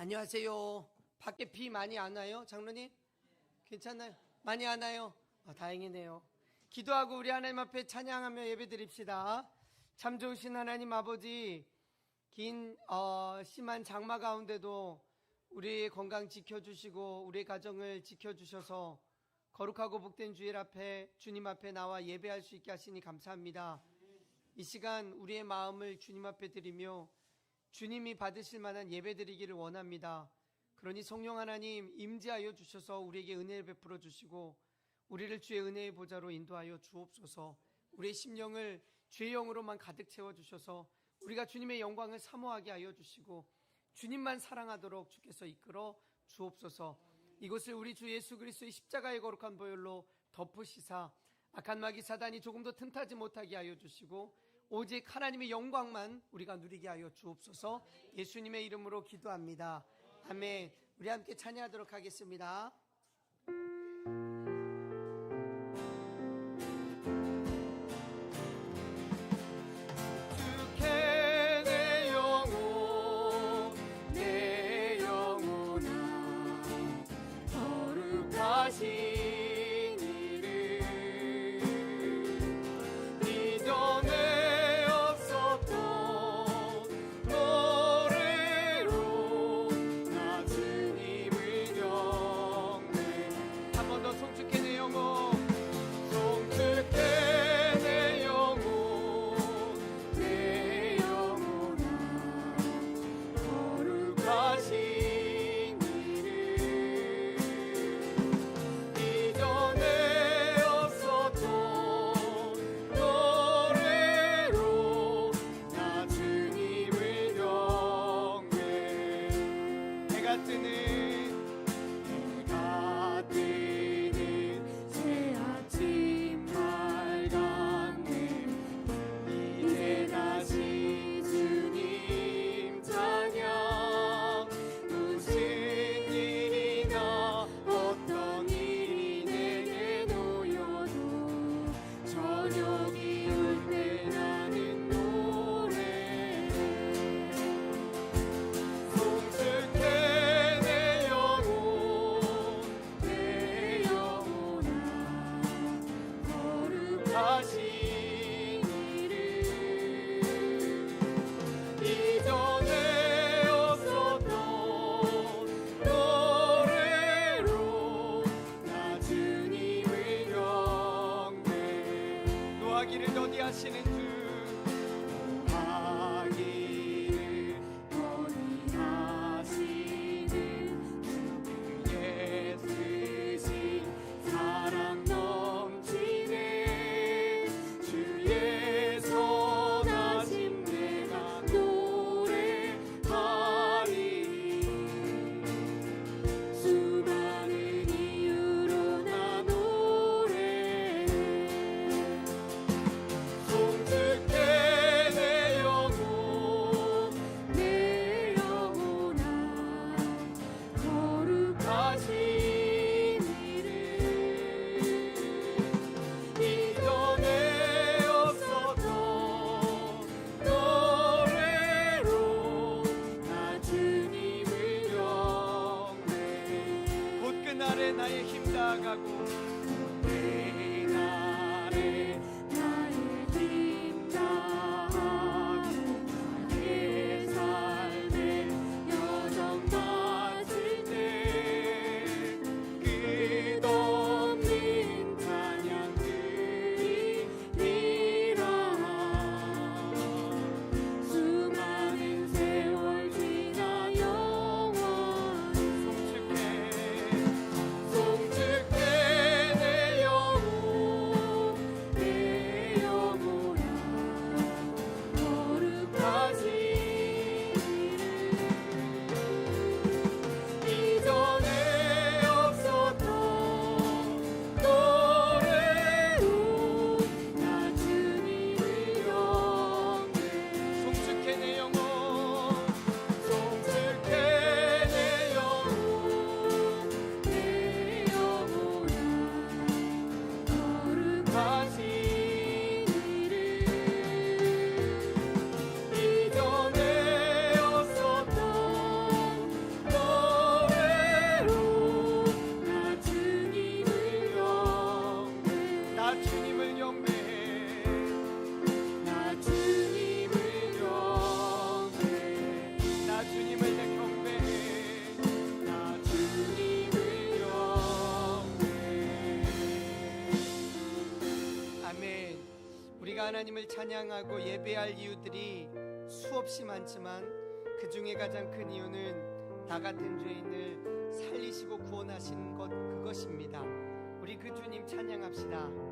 안녕하세요. 밖에 비 많이 안 와요? 장로님? 괜찮나요? 많이 안 와요? 다행이네요. 기도하고 우리 하나님 앞에 찬양하며 예배드립시다. 참 좋으신 하나님 아버지, 긴 심한 장마 가운데도 우리의 건강 지켜주시고 우리의 가정을 지켜주셔서 거룩하고 복된 주일 앞에 주님 앞에 나와 예배할 수 있게 하시니 감사합니다. 이 시간 우리의 마음을 주님 앞에 드리며 주님이 받으실 만한 예배 드리기를 원합니다. 그러니 성령 하나님 임재하여 주셔서 우리에게 은혜를 베풀어 주시고 우리를 주의 은혜의 보좌로 인도하여 주옵소서. 우리의 심령을 주의 영으로만 가득 채워 주셔서 우리가 주님의 영광을 사모하게 하여 주시고 주님만 사랑하도록 주께서 이끌어 주옵소서. 이곳을 우리 주 예수 그리스도의 십자가의 거룩한 보혈로 덮으시사 악한 마귀 사단이 조금도 틈타지 못하게 하여 주시고 오직 하나님의 영광만 우리가 누리게 하여 주옵소서. 예수님의 이름으로 기도합니다. 아멘. 우리 함께 찬양하도록 하겠습니다. 주께 내 영혼 내 영혼아 거룩하신 하시는 주 하기를 권하시는 주의 쓰신 사랑 넘치네 주의 선하심 내가 노래하리 수많은 이유로 나 노래해 나의 힘 다하고 내 날에 나의 힘 다하고 나의 삶에 여정 맞을 때 끝없는 찬양 드리리라 수많은 세월 지나 영원히 송축해 하나님을 찬양하고 예배할 이유들이 수없이 많지만 그 중에 가장 큰 이유는 나 같은 죄인을 살리시고 구원하신 것, 그것입니다. 우리 그 주님 찬양합시다.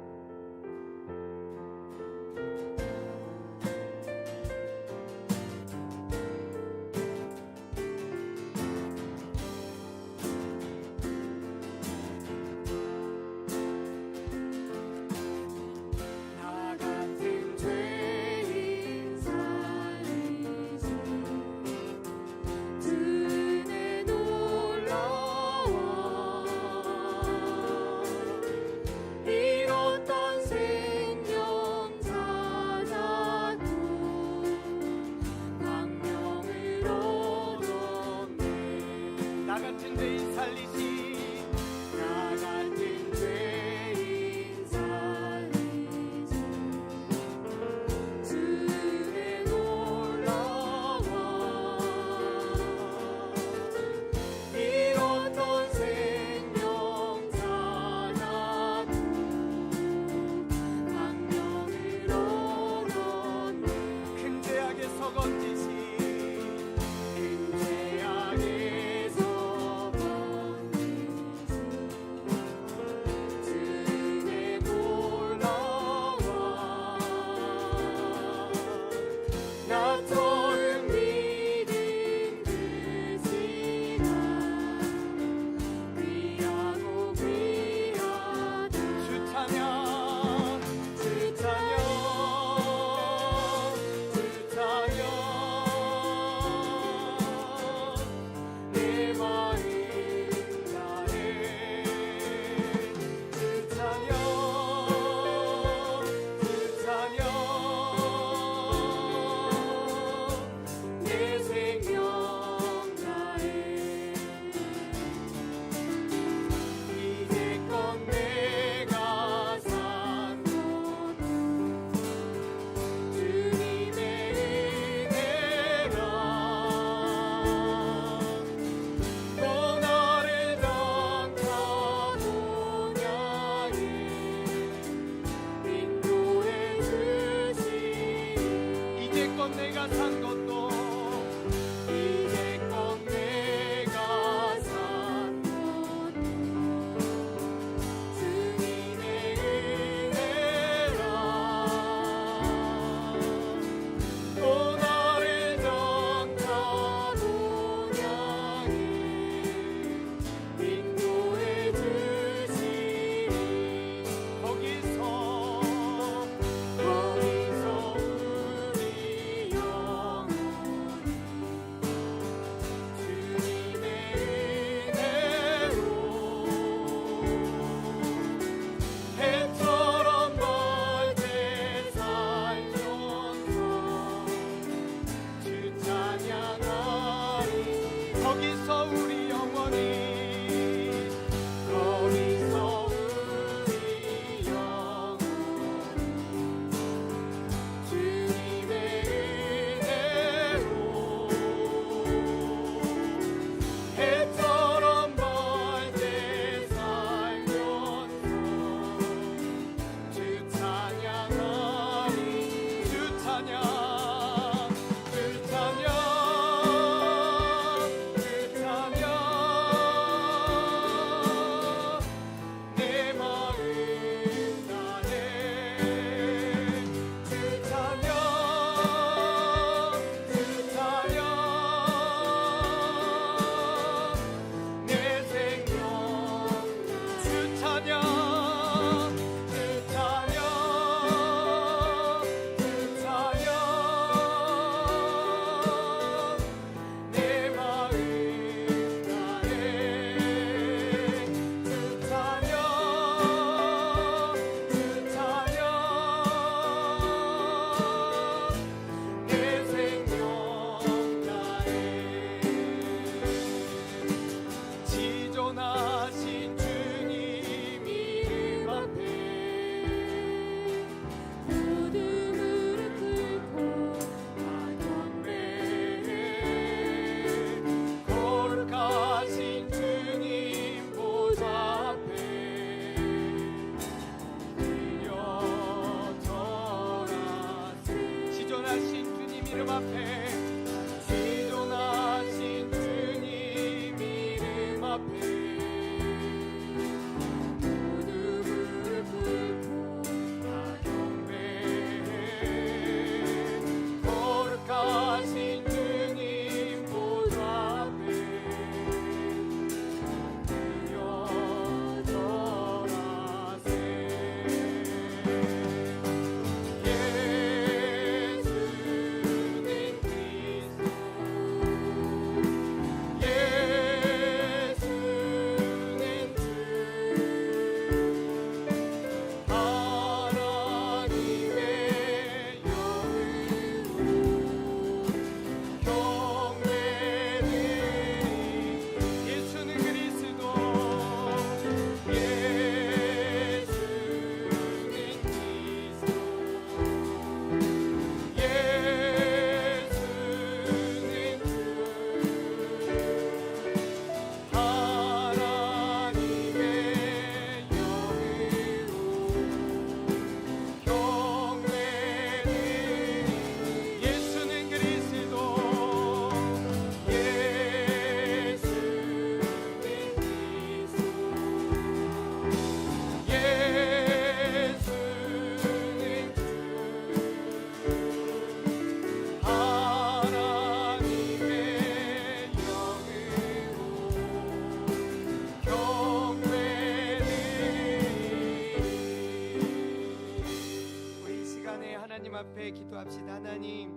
앞에 기도합시다. 하나님,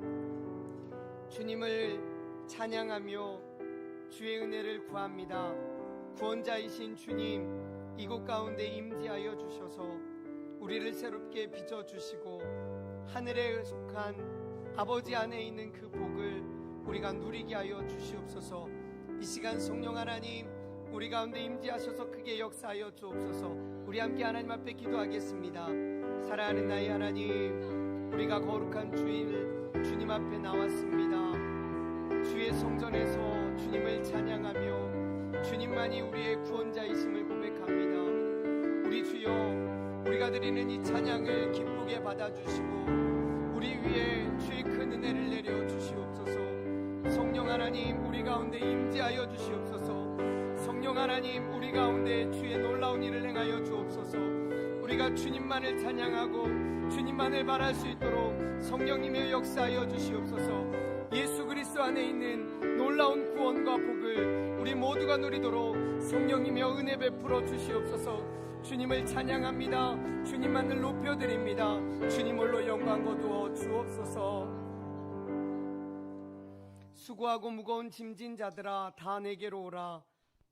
주님을 찬양하며 주의 은혜를 구합니다. 구원자이신 주님, 이곳 가운데 임재하여 주셔서 우리를 새롭게 빚어주시고 하늘에 속한 아버지 안에 있는 그 복을 우리가 누리게 하여 주시옵소서. 이 시간 성령 하나님, 우리 가운데 임재하셔서 크게 역사하여 주옵소서. 우리 함께 하나님 앞에 기도하겠습니다. 사랑하는 나의 하나님, 우리가 거룩한 주일 주님 앞에 나왔습니다. 주의 성전에서 주님을 찬양하며 주님만이 우리의 구원자이심을 고백합니다. 우리 주여, 우리가 드리는 이 찬양을 기쁘게 받아주시고 우리 위에 주의 큰 은혜를 내려 주시옵소서. 성령 하나님, 우리 가운데 임재하여 주시옵소서. 성령 하나님, 우리 가운데 주의 놀라운 일을 행하여 주옵소서. 우리가 주님만을 찬양하고 주님만을 바랄 수 있도록 성령님의 역사하여 주시옵소서. 예수 그리스도 안에 있는 놀라운 구원과 복을 우리 모두가 누리도록 성령님의 은혜 베풀어 주시옵소서. 주님을 찬양합니다. 주님만을 높여드립니다. 주님 홀로 영광 거두어 주옵소서. 수고하고 무거운 짐진 자들아, 다 내게로 오라.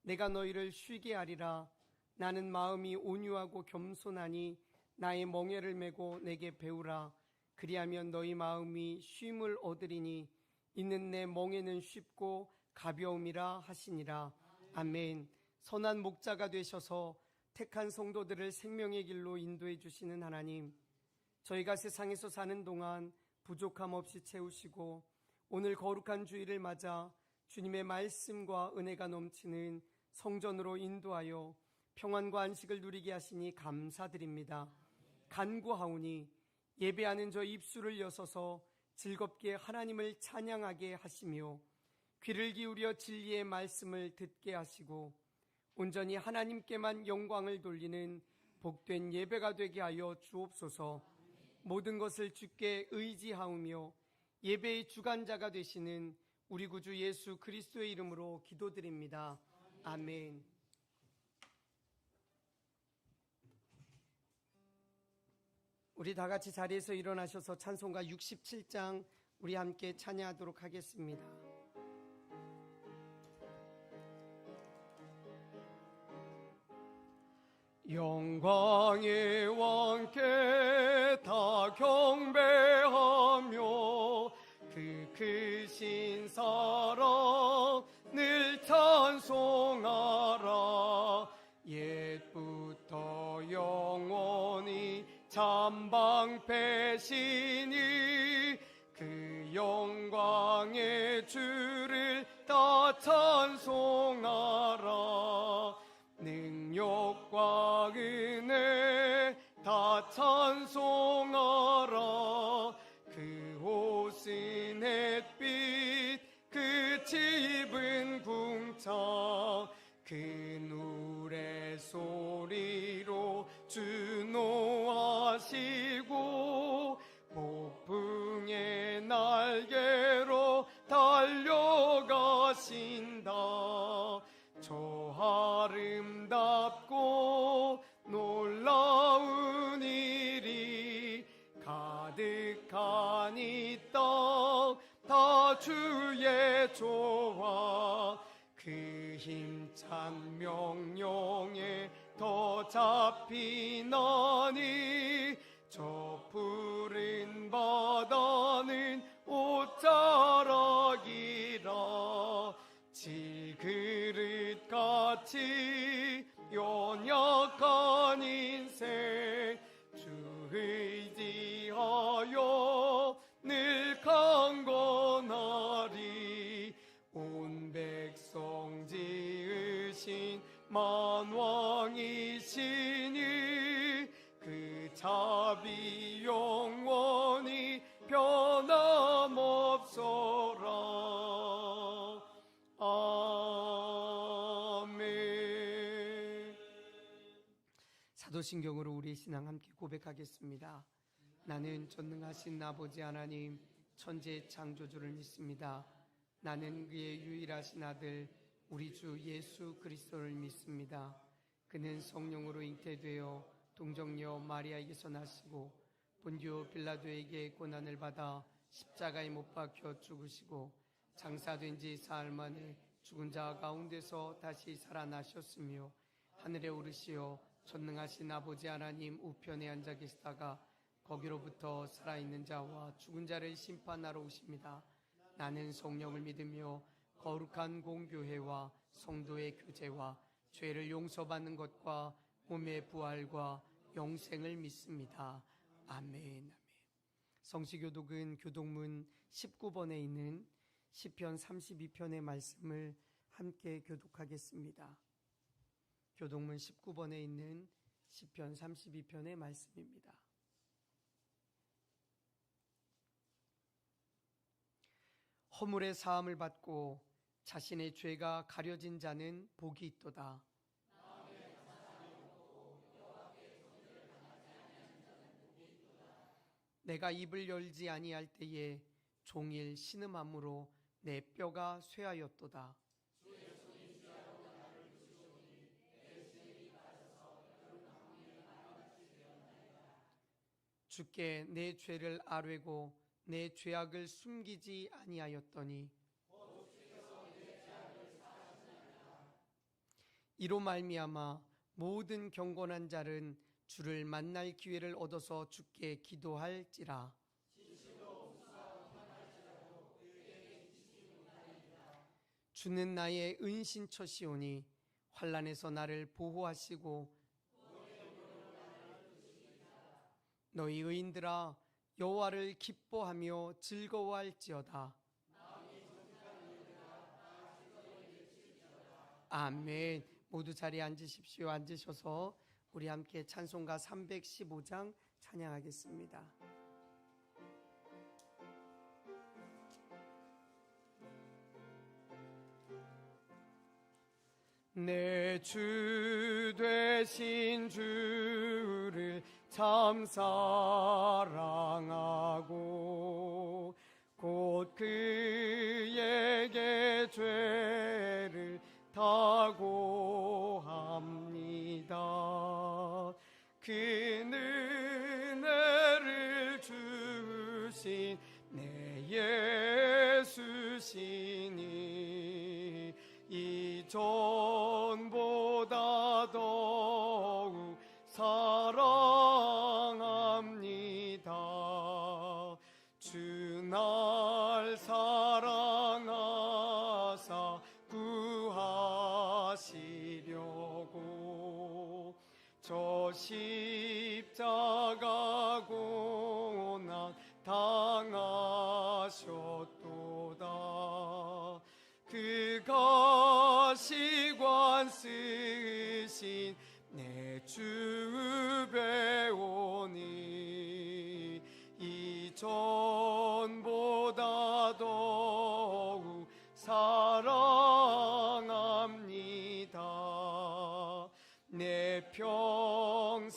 내가 너희를 쉬게 하리라. 나는 마음이 온유하고 겸손하니 나의 멍에를 메고 내게 배우라. 그리하면 너희 마음이 쉼을 얻으리니 이는 내 멍에는 쉽고 가벼움이라 하시니라. 아멘. 선한 목자가 되셔서 택한 성도들을 생명의 길로 인도해 주시는 하나님, 저희가 세상에서 사는 동안 부족함 없이 채우시고 오늘 거룩한 주일을 맞아 주님의 말씀과 은혜가 넘치는 성전으로 인도하여 평안과 안식을 누리게 하시니 감사드립니다. 간구하오니 예배하는 저 입술을 여서서 즐겁게 하나님을 찬양하게 하시며 귀를 기울여 진리의 말씀을 듣게 하시고 온전히 하나님께만 영광을 돌리는 복된 예배가 되게 하여 주옵소서. 모든 것을 주께 의지하오며 예배의 주관자가 되시는 우리 구주 예수 그리스도의 이름으로 기도드립니다. 아멘. 우리 다 같이 자리에서 일어나셔서 찬송가 67장 우리 함께 찬양하도록 하겠습니다. 영광의 왕께 다 경배하며 그 크신 사랑 늘 찬송하라. 옛부터 영원히 참방패시니 그 영광의 주를 다 찬송하라. 능력과 은혜 다 찬송하라. 그 옷은 햇빛 그 집은 궁창 그 노래 소리로 주노하시고 폭풍의 날개로 달려가신다. 저 아름답고 놀라운 일이 가득한 이 땅 다 주의 조화. 그 힘찬 명령에 더 잡히나니 저 푸른 바다는 옷자락이라. 질그릇같이 연약한 인생 주 의지하여 늘 강건하리. 온 백성 지으신 만왕이시니 그 자비 영원히 변함없소라. 아멘. 사도신경으로 우리의 신앙 함께 고백하겠습니다. 나는 전능하신 아버지 하나님 천지의 창조주를 믿습니다. 나는 그의 유일하신 아들 우리 주 예수 그리스도를 믿습니다. 그는 성령으로 잉태되어 동정녀 마리아에게서 나시고 본디오 빌라도에게 고난을 받아 십자가에 못 박혀 죽으시고 장사된 지 사흘 만에 죽은 자 가운데서 다시 살아나셨으며 하늘에 오르시어 전능하신 아버지 하나님 우편에 앉아 계시다가 거기로부터 살아있는 자와 죽은 자를 심판하러 오십니다. 나는 성령을 믿으며 거룩한 공교회와 성도의 교제와 죄를 용서받는 것과 몸의 부활과 영생을 믿습니다. 아멘. 성시교독은 교독문 19번에 있는 시편 32편의 말씀을 함께 교독하겠습니다. 교독문 19번에 있는 시편 32편의 말씀입니다. 허물의 사함을 받고 자신의 죄가 가려진 자는 복이 있도다. 내가 입을 열지 아니할 때에 종일 신음함으로 내 뼈가 쇠하였도다. 주께 내 죄를 아뢰고 내 죄악을 숨기지 아니하였더니 이로 말미암아 모든 경건한 자는 주를 만날 기회를 얻어서 주께 기도할지라. 주는 나의 은신처시오니 환난에서 나를 보호하시고 너희 의인들아 여호와를 기뻐하며 즐거워할지어다. 아멘. 모두 자리에 앉으십시오. 앉으셔서 우리 함께 찬송가 315장 찬양하겠습니다. 내 주 되신 주를 참 사랑하고 곧 그에게 죄를 다고합니다. 그 은혜를 주신 내 예수시니 이전보다 더욱 사랑합니다. 주 날 사랑하사 구하시려고 저 십자가 고난 당하셨도다. 그가 시관 쓰신 내 주 배우니 이전보다 더욱 사랑합니다. 내 평생에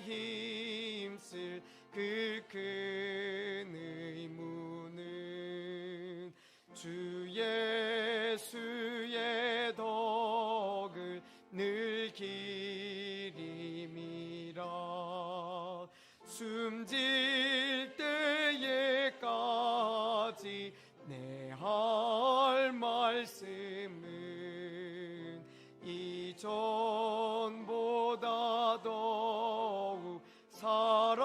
힘쓸 그 큰 의무는 주 예수의 덕을 늘 기림이라. 숨질 때에까지 내 할 말씀은 이전보다 더욱 사랑합니다.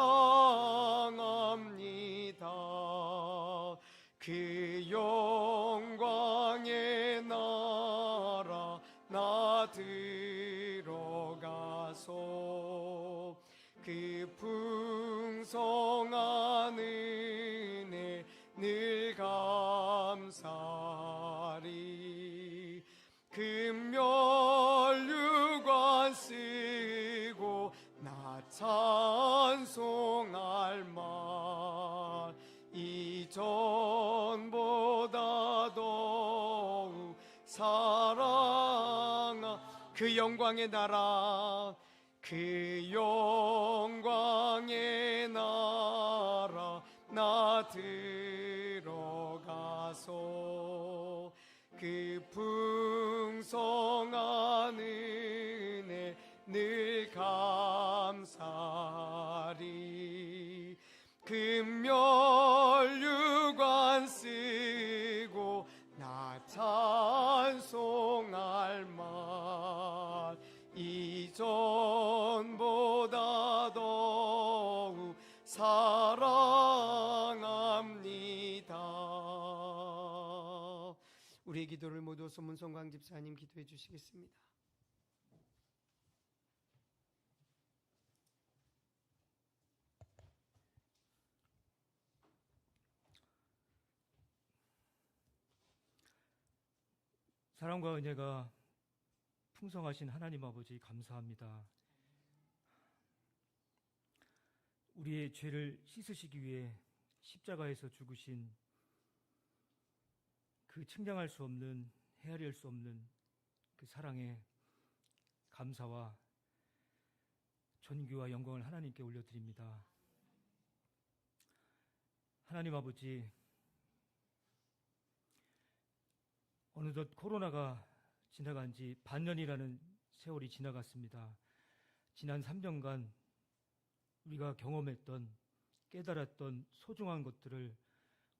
그 영광의 나라 나 들어가서 그 풍성한 은혜 늘 감사리. 금면류관 쓰고 나 찬송할 말 이전보다 더욱 사랑하. 그 영광의 나라 그 영광의 나라 나 들어가서 그 풍성한 은혜 늘 감사리. 금멸유관 쓰고 나 찬송할 말 이전보다 더욱 사랑합니다. 우리의 기도를 모두 소문성광 집사님 기도해 주시겠습니다. 사랑과 은혜가 풍성하신 하나님 아버지 감사합니다. 우리의 죄를 씻으시기 위해 십자가에서 죽으신 그 측량할 수 없는, 헤아릴 수 없는 그 사랑에 감사와 존귀와 영광을 하나님께 올려드립니다. 하나님 아버지, 어느덧 코로나가 지나간 지 반년이라는 세월이 지나갔습니다. 지난 3년간 우리가 경험했던, 깨달았던 소중한 것들을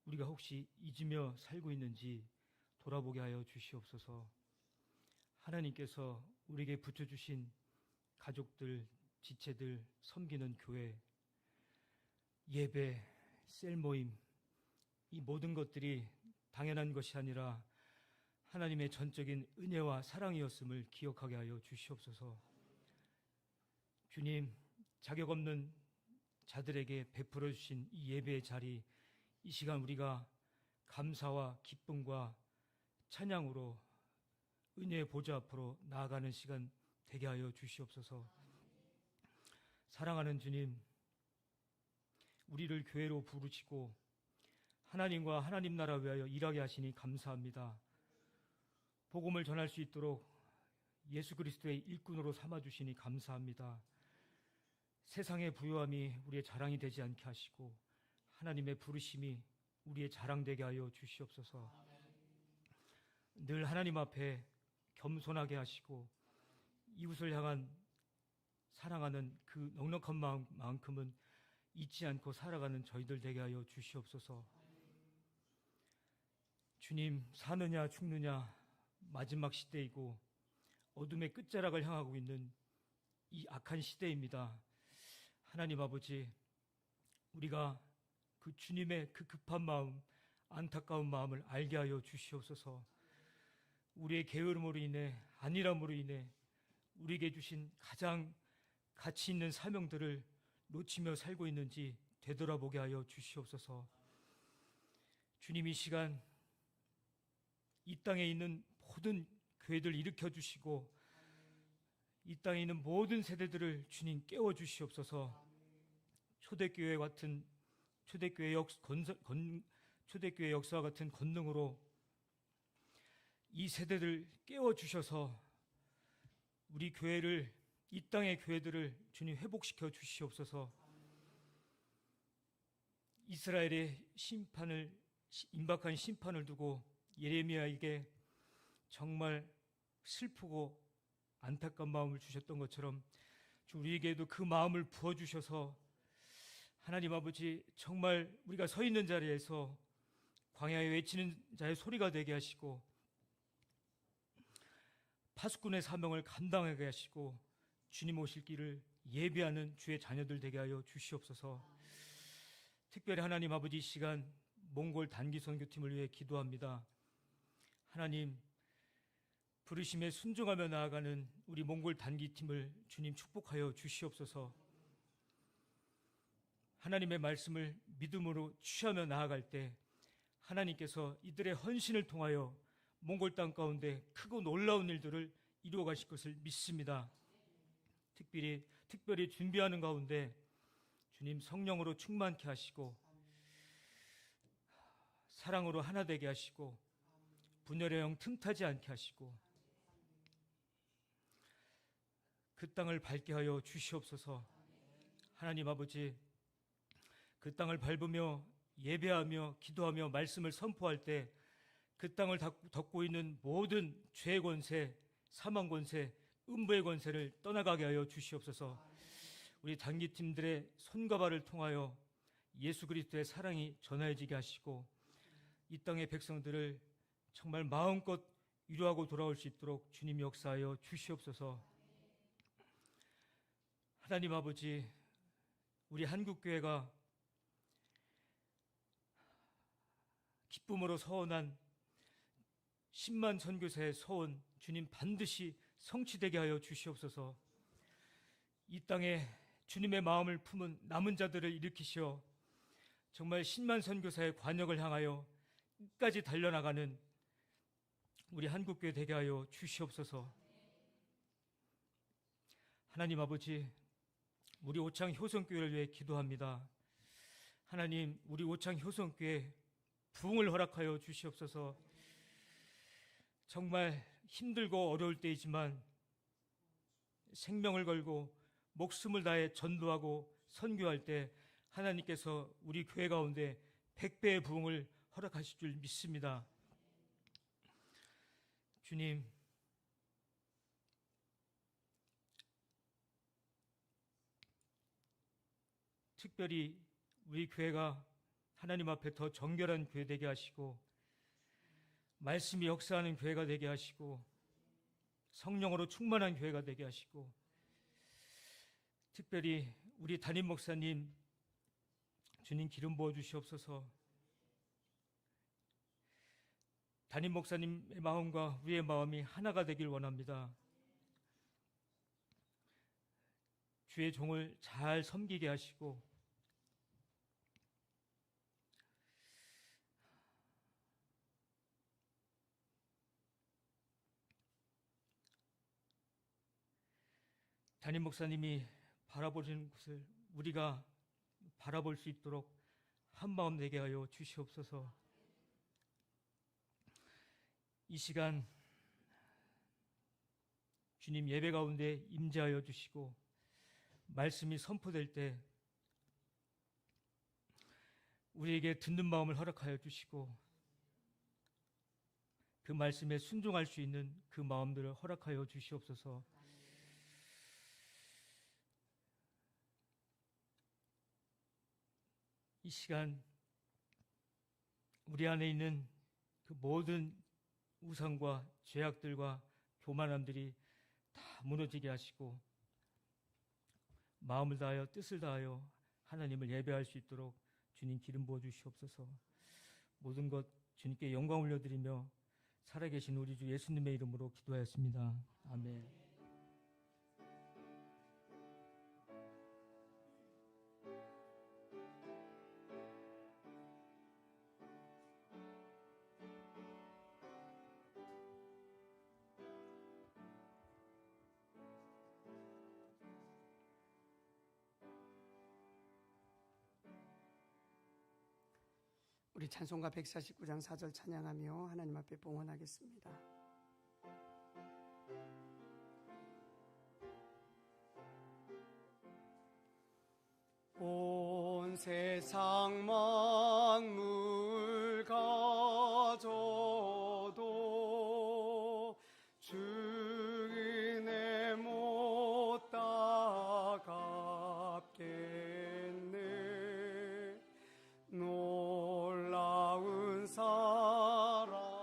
우리가 혹시 잊으며 살고 있는지 돌아보게 하여 주시옵소서. 하나님께서 우리에게 붙여주신 가족들, 지체들, 섬기는 교회, 예배, 셀모임, 이 모든 것들이 당연한 것이 아니라 하나님의 전적인 은혜와 사랑이었음을 기억하게 하여 주시옵소서. 주님, 자격 없는 자들에게 베풀어 주신 이 예배의 자리, 이 시간 우리가 감사와 기쁨과 찬양으로 은혜의 보좌 앞으로 나아가는 시간 되게 하여 주시옵소서. 사랑하는 주님, 우리를 교회로 부르시고 하나님과 하나님 나라 위하여 일하게 하시니 감사합니다. 복음을 전할 수 있도록 예수 그리스도의 일꾼으로 삼아주시니 감사합니다. 세상의 부요함이 우리의 자랑이 되지 않게 하시고 하나님의 부르심이 우리의 자랑되게 하여 주시옵소서. 늘 하나님 앞에 겸손하게 하시고 이웃을 향한 사랑하는 그 넉넉한 마음만큼은 잊지 않고 살아가는 저희들 되게 하여 주시옵소서. 주님, 사느냐 죽느냐 마지막 시대이고 어둠의 끝자락을 향하고 있는 이 악한 시대입니다. 하나님 아버지, 우리가 그 주님의 그 급한 마음, 안타까운 마음을 알게 하여 주시옵소서. 우리의 게으름으로 인해, 안일함으로 인해 우리에게 주신 가장 가치 있는 사명들을 놓치며 살고 있는지 되돌아보게 하여 주시옵소서. 주님, 이 시간 이 땅에 있는 모든 교회들 일으켜 주시고 이 땅에 있는 모든 세대들을 주님 깨워 주시옵소서. 초대교회 같은 초대교회 역사와 같은 권능으로 이 세대들 깨워 주셔서 우리 교회를, 이 땅의 교회들을 주님 회복시켜 주시옵소서. 이스라엘의 임박한 심판을 두고 예레미야에게 정말 슬프고 안타까운 마음을 주셨던 것처럼 우리에게도 그 마음을 부어주셔서 하나님 아버지, 정말 우리가 서 있는 자리에서 광야에 외치는 자의 소리가 되게 하시고 파수꾼의 사명을 감당하게 하시고 주님 오실 길을 예비하는 주의 자녀들 되게 하여 주시옵소서. 특별히 하나님 아버지, 이 시간 몽골 단기 선교팀을 위해 기도합니다. 하나님, 부르심에 순종하며 나아가는 우리 몽골 단기팀을 주님 축복하여 주시옵소서. 하나님의 말씀을 믿음으로 취하며 나아갈 때 하나님께서 이들의 헌신을 통하여 몽골 땅 가운데 크고 놀라운 일들을 이루어 가실 것을 믿습니다. 특별히 준비하는 가운데 주님 성령으로 충만케 하시고 사랑으로 하나 되게 하시고 분열의 영 틈타지 않게 하시고 그 땅을 밟게 하여 주시옵소서. 하나님 아버지, 그 땅을 밟으며 예배하며 기도하며 말씀을 선포할 때 그 땅을 덮고 있는 모든 죄의 권세, 사망 권세, 음부의 권세를 떠나가게 하여 주시옵소서. 우리 단기팀들의 손과 발을 통하여 예수 그리스도의 사랑이 전해지게 하시고 이 땅의 백성들을 정말 마음껏 위로하고 돌아올 수 있도록 주님 역사하여 주시옵소서. 하나님 아버지, 우리 한국교회가 기쁨으로 서원한 10만 선교사의 서원 주님 반드시 성취되게 하여 주시옵소서. 이 땅에 주님의 마음을 품은 남은 자들을 일으키시어 정말 10만 선교사의 관역을 향하여 끝까지 달려나가는 우리 한국교회 되게 하여 주시옵소서. 하나님 아버지, 우리 오창 효성교회를 위해 기도합니다. 하나님, 우리 오창 효성교회 부흥을 허락하여 주시옵소서. 정말 힘들고 어려울 때이지만 생명을 걸고 목숨을 다해 전도하고 선교할 때 하나님께서 우리 교회 가운데 100배의 부흥을 허락하실 줄 믿습니다. 주님, 특별히 우리 교회가 하나님 앞에 더 정결한 교회 되게 하시고 말씀이 역사하는 교회가 되게 하시고 성령으로 충만한 교회가 되게 하시고 특별히 우리 담임 목사님 주님 기름 부어 주시옵소서. 담임 목사님의 마음과 우리의 마음이 하나가 되길 원합니다. 주의 종을 잘 섬기게 하시고 담임 목사님이 바라보시는 곳을 우리가 바라볼 수 있도록 한마음 되게 하여 주시옵소서. 이 시간 주님 예배 가운데 임재하여 주시고 말씀이 선포될 때 우리에게 듣는 마음을 허락하여 주시고 그 말씀에 순종할 수 있는 그 마음들을 허락하여 주시옵소서. 이 시간 우리 안에 있는 그 모든 우상과 죄악들과 교만함들이 다 무너지게 하시고 마음을 다하여 뜻을 다하여 하나님을 예배할 수 있도록 주님 기름 부어 주시옵소서. 모든 것 주님께 영광 올려드리며 살아계신 우리 주 예수님의 이름으로 기도하였습니다. 아멘. 우리 찬송가 149장 4절 찬양하며 하나님 앞에 봉헌하겠습니다. 온 세상 만물 가져도 주 은혜 못 따갑겠네. 놀라운 사랑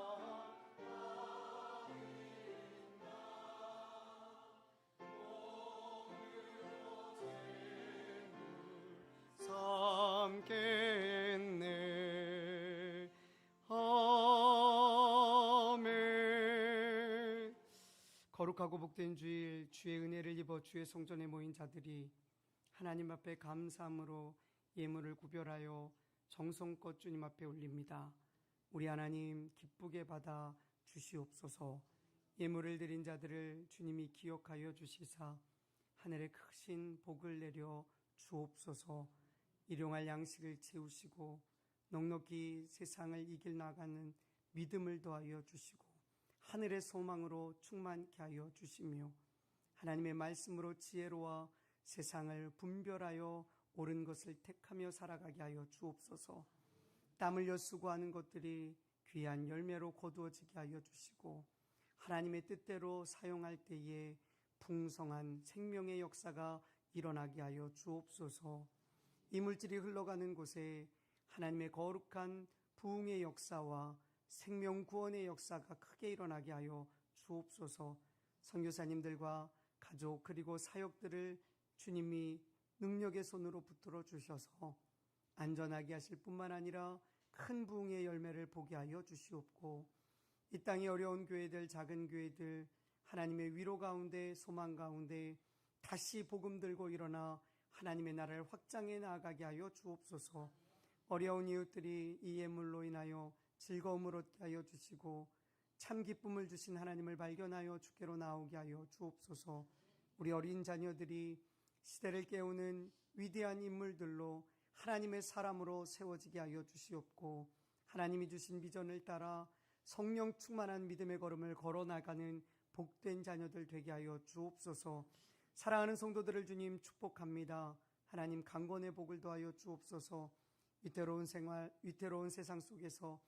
삼겠네. 아멘. 거룩하고 복된 주일, 주의 은혜를 입어 주의 성전에 모인 자들이 하나님 앞에 감사함으로 예물을 구별하여 정성껏 주님 앞에 올립니다. 우리 하나님 기쁘게 받아 주시옵소서. 예물을 드린 자들을 주님이 기억하여 주시사 하늘에 크신 복을 내려 주옵소서. 일용할 양식을 채우시고 넉넉히 세상을 이길 나가는 믿음을 더하여 주시고 하늘의 소망으로 충만케 하여 주시며 하나님의 말씀으로 지혜로워 세상을 분별하여 옳은 것을 택하며 살아가게 하여 주옵소서. 땀 흘려 수고하는 것들이 귀한 열매로 거두어지게 하여 주시고 하나님의 뜻대로 사용할 때에 풍성한 생명의 역사가 일어나게 하여 주옵소서. 이물질이 흘러가는 곳에 하나님의 거룩한 부흥의 역사와 생명 구원의 역사가 크게 일어나게 하여 주옵소서. 선교사님들과 가족 그리고 사역들을 주님이 능력의 손으로 붙들어 주셔서 안전하게 하실 뿐만 아니라 큰 부흥의 열매를 보게 하여 주시옵고, 이 땅의 어려운 교회들, 작은 교회들, 하나님의 위로 가운데, 소망 가운데 다시 복음 들고 일어나 하나님의 나라를 확장해 나아가게 하여 주옵소서. 어려운 이웃들이 이 예물로 인하여 즐거움을 얻게 하여 주시고 참 기쁨을 주신 하나님을 발견하여 주께로 나오게 하여 주옵소서. 우리 어린 자녀들이 시대를 깨우는 위대한 인물들로 하나님의 사람으로 세워지게 하여 주시옵고, 하나님이 주신 비전을 따라 성령 충만한 믿음의 걸음을 걸어나가는 복된 자녀들 되게 하여 주옵소서. 사랑하는 성도들을 주님 축복합니다. 하나님 강건의 복을 더하여 주옵소서. 위태로운 생활, 위태로운 세상 속에서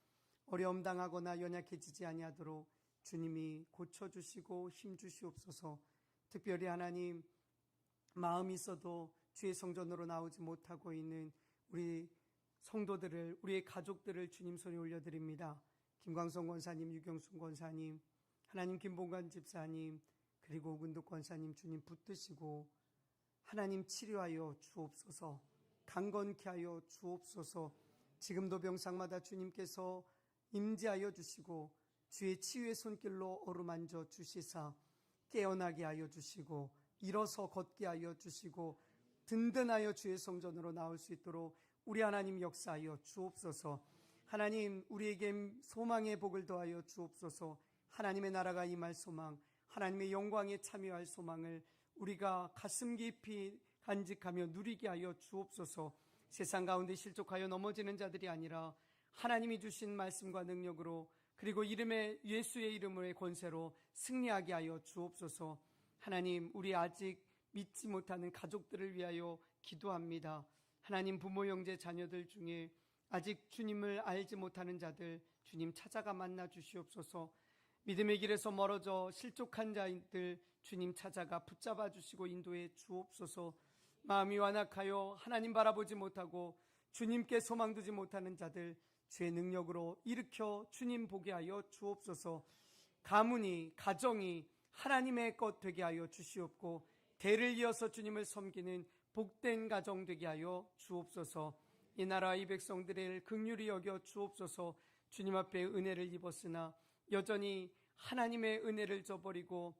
어려움 당하거나 연약해지지 아니하도록 주님이 고쳐주시고 힘주시옵소서. 특별히 하나님, 마음이 있어도 주의 성전으로 나오지 못하고 있는 우리 성도들을, 우리의 가족들을 주님 손에 올려드립니다. 김광성 권사님, 유경순 권사님, 하나님 김봉관 집사님, 그리고 오근득 권사님 주님 붙드시고 하나님 치료하여 주옵소서. 강건케 하여 주옵소서. 지금도 병상마다 주님께서 임재하여 주시고 주의 치유의 손길로 어루만져 주시사 깨어나게 하여 주시고 일어서 걷게 하여 주시고 든든하여 주의 성전으로 나올 수 있도록 우리 하나님 역사하여 주옵소서. 하나님, 우리에게 소망의 복을 더하여 주옵소서. 하나님의 나라가 임할 소망, 하나님의 영광에 참여할 소망을 우리가 가슴 깊이 간직하며 누리게 하여 주옵소서. 세상 가운데 실족하여 넘어지는 자들이 아니라 하나님이 주신 말씀과 능력으로, 그리고 예수의 이름의 권세로 승리하게 하여 주옵소서. 하나님, 우리 아직 믿지 못하는 가족들을 위하여 기도합니다. 하나님, 부모, 형제, 자녀들 중에 아직 주님을 알지 못하는 자들 주님 찾아가 만나 주시옵소서. 믿음의 길에서 멀어져 실족한 자들 주님 찾아가 붙잡아 주시고 인도해 주옵소서. 마음이 완악하여 하나님 바라보지 못하고 주님께 소망 두지 못하는 자들 주의 능력으로 일으켜 주님 보게 하여 주옵소서. 가문이, 가정이 하나님의 것 되게 하여 주시옵고 대를 이어서 주님을 섬기는 복된 가정 되게 하여 주옵소서. 이 나라 이 백성들을 긍휼히 여겨 주옵소서. 주님 앞에 은혜를 입었으나 여전히 하나님의 은혜를 저버리고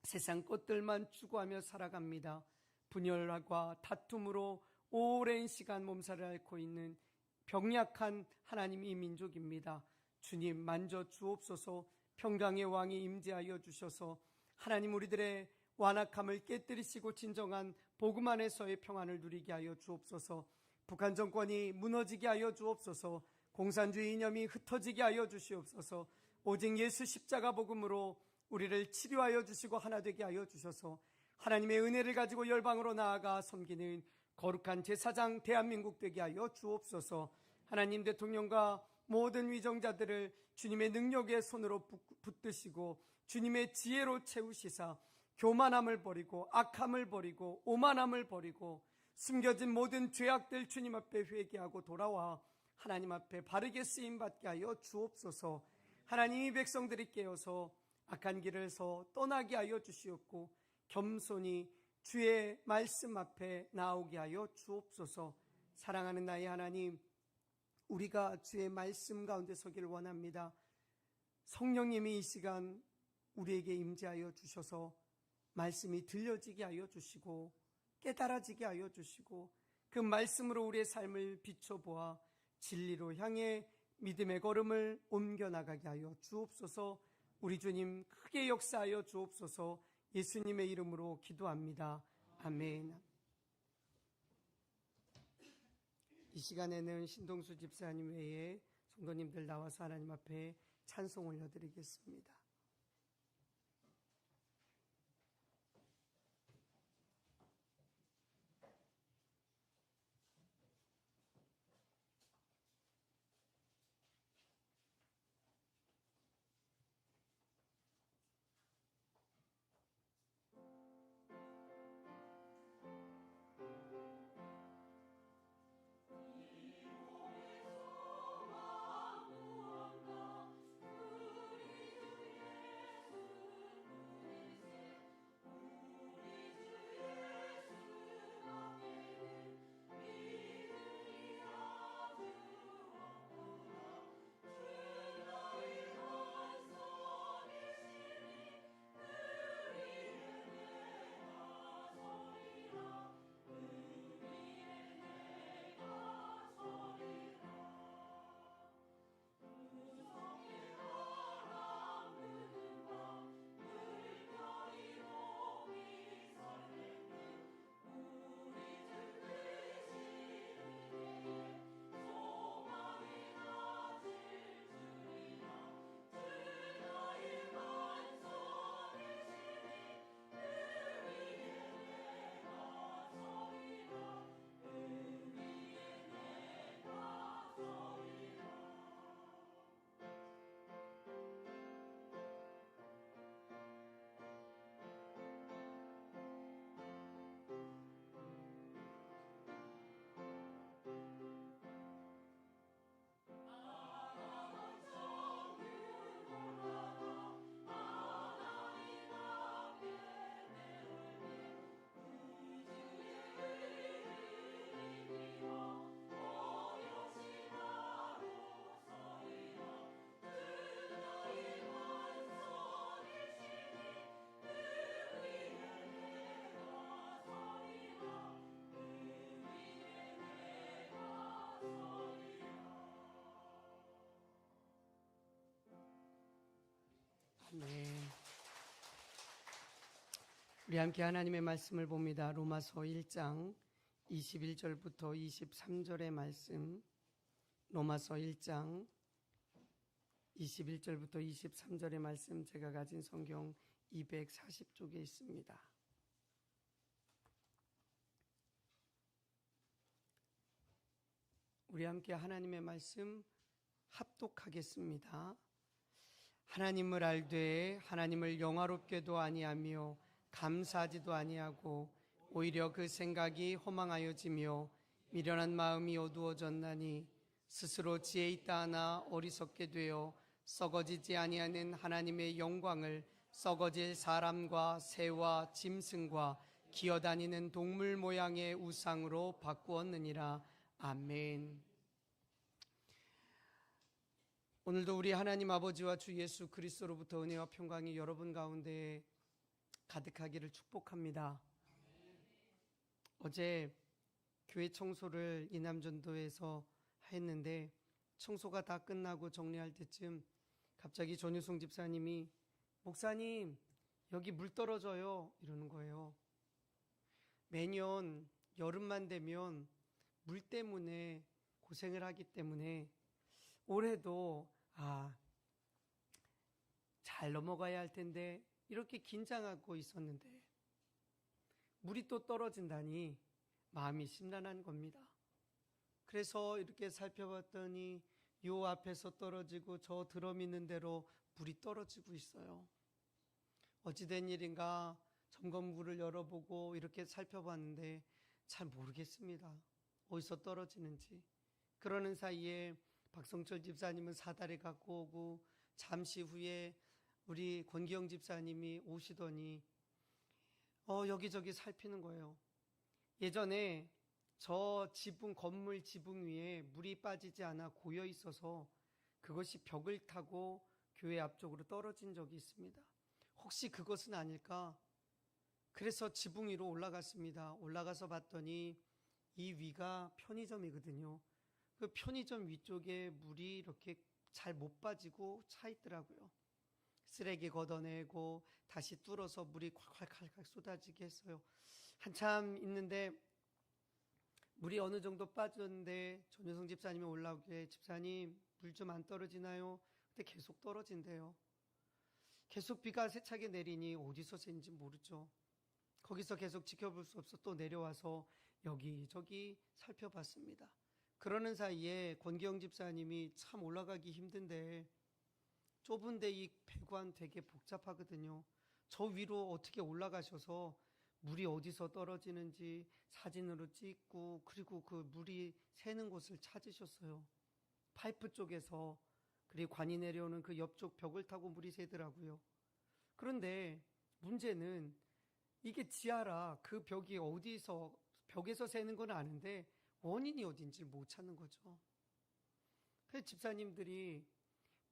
세상 것들만 추구하며 살아갑니다. 분열과 다툼으로 오랜 시간 몸살을 앓고 있는 병약한 하나님 이 민족입니다. 주님 만져 주옵소서. 평강의 왕이 임재하여 주셔서 하나님 우리들의 완악함을 깨뜨리시고 진정한 복음 안에서의 평안을 누리게 하여 주옵소서. 북한 정권이 무너지게 하여 주옵소서. 공산주의 이념이 흩어지게 하여 주시옵소서. 오직 예수 십자가 복음으로 우리를 치료하여 주시고 하나 되게 하여 주셔서 하나님의 은혜를 가지고 열방으로 나아가 섬기는 거룩한 제사장 대한민국 되게 하여 주옵소서. 하나님, 대통령과 모든 위정자들을 주님의 능력의 손으로 붙드시고 주님의 지혜로 채우시사 교만함을 버리고 악함을 버리고 오만함을 버리고 숨겨진 모든 죄악들 주님 앞에 회개하고 돌아와 하나님 앞에 바르게 쓰임받게 하여 주옵소서. 하나님, 이 백성들이 깨어서 악한 길에서 떠나게 하여 주시옵고 겸손히 주의 말씀 앞에 나오게 하여 주옵소서. 사랑하는 나의 하나님, 우리가 주의 말씀 가운데 서기를 원합니다. 성령님이 이 시간 우리에게 임재하여 주셔서 말씀이 들려지게 하여 주시고 깨달아지게 하여 주시고 그 말씀으로 우리의 삶을 비춰보아 진리로 향해 믿음의 걸음을 옮겨나가게 하여 주옵소서. 우리 주님 크게 역사하여 주옵소서. 예수님의 이름으로 기도합니다. 아멘. 이 시간에는 신동수 집사님 외에 성도님들 나와서 하나님 앞에 찬송 올려드리겠습니다. 우리 함께 하나님의 말씀을 봅니다. 로마서 1장 21절부터 23절의 말씀. 로마서 1장 21절부터 23절의 말씀, 제가 가진 성경 240쪽에 있습니다. 우리 함께 하나님의 말씀 합독하겠습니다. 하나님을 알되 하나님을 영화롭게도 아니하며 감사하지도 아니하고 오히려 그 생각이 허망하여지며 미련한 마음이 어두워졌나니 스스로 지혜 있다 하나 어리석게 되어 썩어지지 아니하는 하나님의 영광을 썩어질 사람과 새와 짐승과 기어다니는 동물 모양의 우상으로 바꾸었느니라. 아멘. 오늘도 우리 하나님 아버지와 주 예수 그리스도로부터 은혜와 평강이 여러분 가운데 가득하기를 축복합니다. 어제 교회 청소를 이남전도에서 했는데 청소가 다 끝나고 정리할 때쯤 갑자기 전유송 집사님이 목사님 여기 물 떨어져요 이러는 거예요. 매년 여름만 되면 물 때문에 고생을 하기 때문에 올해도 잘 넘어가야 할 텐데 이렇게 긴장하고 있었는데 물이 또 떨어진다니 마음이 심란한 겁니다. 그래서 이렇게 살펴봤더니 요 앞에서 떨어지고 저 드럼 있는 대로 물이 떨어지고 있어요. 어찌된 일인가 점검구를 열어보고 이렇게 살펴봤는데 잘 모르겠습니다. 어디서 떨어지는지. 그러는 사이에 박성철 집사님은 사다리 갖고 오고 잠시 후에 우리 권기영 집사님이 오시더니 여기저기 살피는 거예요. 예전에 저 건물 지붕 위에 물이 빠지지 않아 고여 있어서 그것이 벽을 타고 교회 앞쪽으로 떨어진 적이 있습니다. 혹시 그것은 아닐까? 그래서 지붕 위로 올라갔습니다. 올라가서 봤더니 이 위가 편의점이거든요. 그 편의점 위쪽에 물이 이렇게 잘 못 빠지고 차 있더라고요. 쓰레기 걷어내고 다시 뚫어서 물이 콸콸콸콸 쏟아지게 했어요. 한참 있는데 물이 어느 정도 빠졌는데 전효성 집사님이 올라오길래 집사님 물 좀 안 떨어지나요? 근데 계속 떨어진대요. 계속 비가 세차게 내리니 어디서 샌지 모르죠. 거기서 계속 지켜볼 수 없어 또 내려와서 여기저기 살펴봤습니다. 그러는 사이에 권기영 집사님이 참 올라가기 힘든데 좁은데 이 배관 되게 복잡하거든요. 저 위로 어떻게 올라가셔서 물이 어디서 떨어지는지 사진으로 찍고 그리고 그 물이 새는 곳을 찾으셨어요. 파이프 쪽에서. 그리고 관이 내려오는 그 옆쪽 벽을 타고 물이 새더라고요. 그런데 문제는 이게 지하라 그 벽이 어디서 벽에서 새는 건 아는데 원인이 어딘지 못 찾는 거죠. 그래서 집사님들이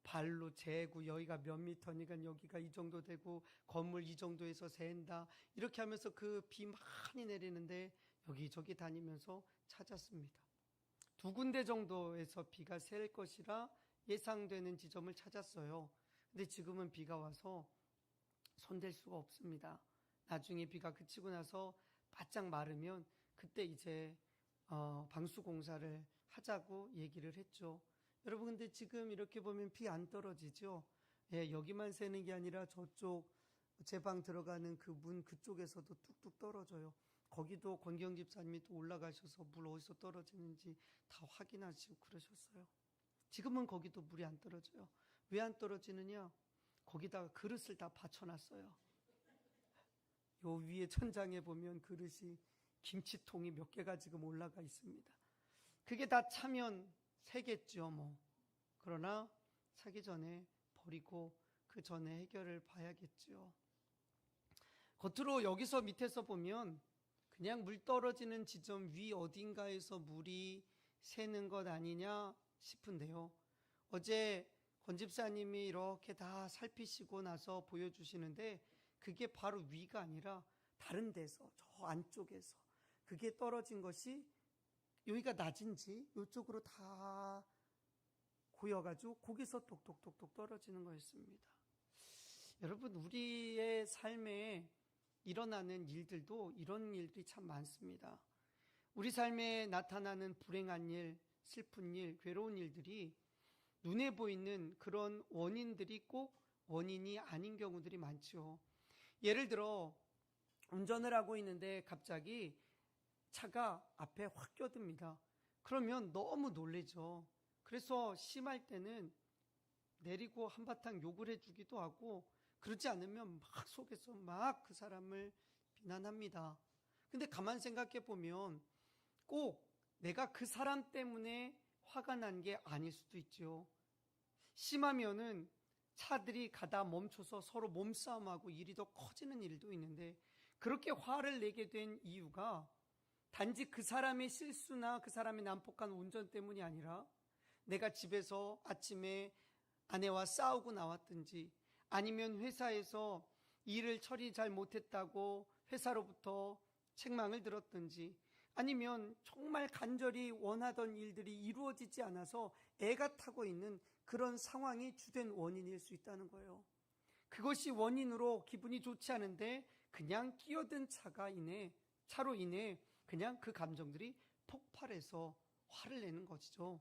발로 재고 여기가 몇 미터니까 여기가 이 정도 되고 건물 이 정도에서 샌다 이렇게 하면서 그 비 많이 내리는데 여기저기 다니면서 찾았습니다. 2군데 정도에서 비가 셀 것이라 예상되는 지점을 찾았어요. 근데 지금은 비가 와서 손댈 수가 없습니다. 나중에 비가 그치고 나서 바짝 마르면 그때 이제 방수 공사를 하자고 얘기를 했죠. 여러분 근데 지금 이렇게 보면 비 안 떨어지죠. 예, 여기만 새는 게 아니라 저쪽 제 방 들어가는 그 문 그쪽에서도 뚝뚝 떨어져요. 거기도 권기영 집사님이 또 올라가셔서 물 어디서 떨어지는지 다 확인하시고 그러셨어요. 지금은 거기도 물이 안 떨어져요. 왜 안 떨어지느냐? 거기다가 그릇을 다 받쳐놨어요. 요 위에 천장에 보면 그릇이 김치통이 몇 개가 지금 올라가 있습니다. 그게 다 차면 새겠죠 뭐. 그러나 사기 전에 버리고 그 전에 해결을 봐야겠죠. 겉으로 여기서 밑에서 보면 그냥 물 떨어지는 지점 위 어딘가에서 물이 새는 것 아니냐 싶은데요. 어제 권 집사님이 이렇게 다 살피시고 나서 보여주시는데 그게 바로 위가 아니라 다른 데서 저 안쪽에서 그게 떨어진 것이 여기가 낮은지 이쪽으로 다 고여가지고 거기서 똑똑똑똑 떨어지는 거였습니다. 여러분 우리의 삶에 일어나는 일들도 이런 일들이 참 많습니다. 우리 삶에 나타나는 불행한 일, 슬픈 일, 괴로운 일들이 눈에 보이는 그런 원인들이 꼭 원인이 아닌 경우들이 많죠. 예를 들어 운전을 하고 있는데 갑자기 차가 앞에 확 껴듭니다. 그러면 너무 놀라죠. 그래서 심할 때는 내리고 한바탕 욕을 해주기도 하고, 그러지 않으면 막 속에서 막 그 사람을 비난합니다. 근데 가만 생각해 보면 꼭 내가 그 사람 때문에 화가 난 게 아닐 수도 있죠. 심하면은 차들이 가다 멈춰서 서로 몸싸움하고 일이 더 커지는 일도 있는데, 그렇게 화를 내게 된 이유가 단지 그 사람의 실수나 그 사람의 난폭한 운전 때문이 아니라 내가 집에서 아침에 아내와 싸우고 나왔든지, 아니면 회사에서 일을 처리 잘 못했다고 회사로부터 책망을 들었든지, 아니면 정말 간절히 원하던 일들이 이루어지지 않아서 애가 타고 있는 그런 상황이 주된 원인일 수 있다는 거예요. 그것이 원인으로 기분이 좋지 않은데 그냥 끼어든 차로 인해 그냥 그 감정들이 폭발해서 화를 내는 것이죠.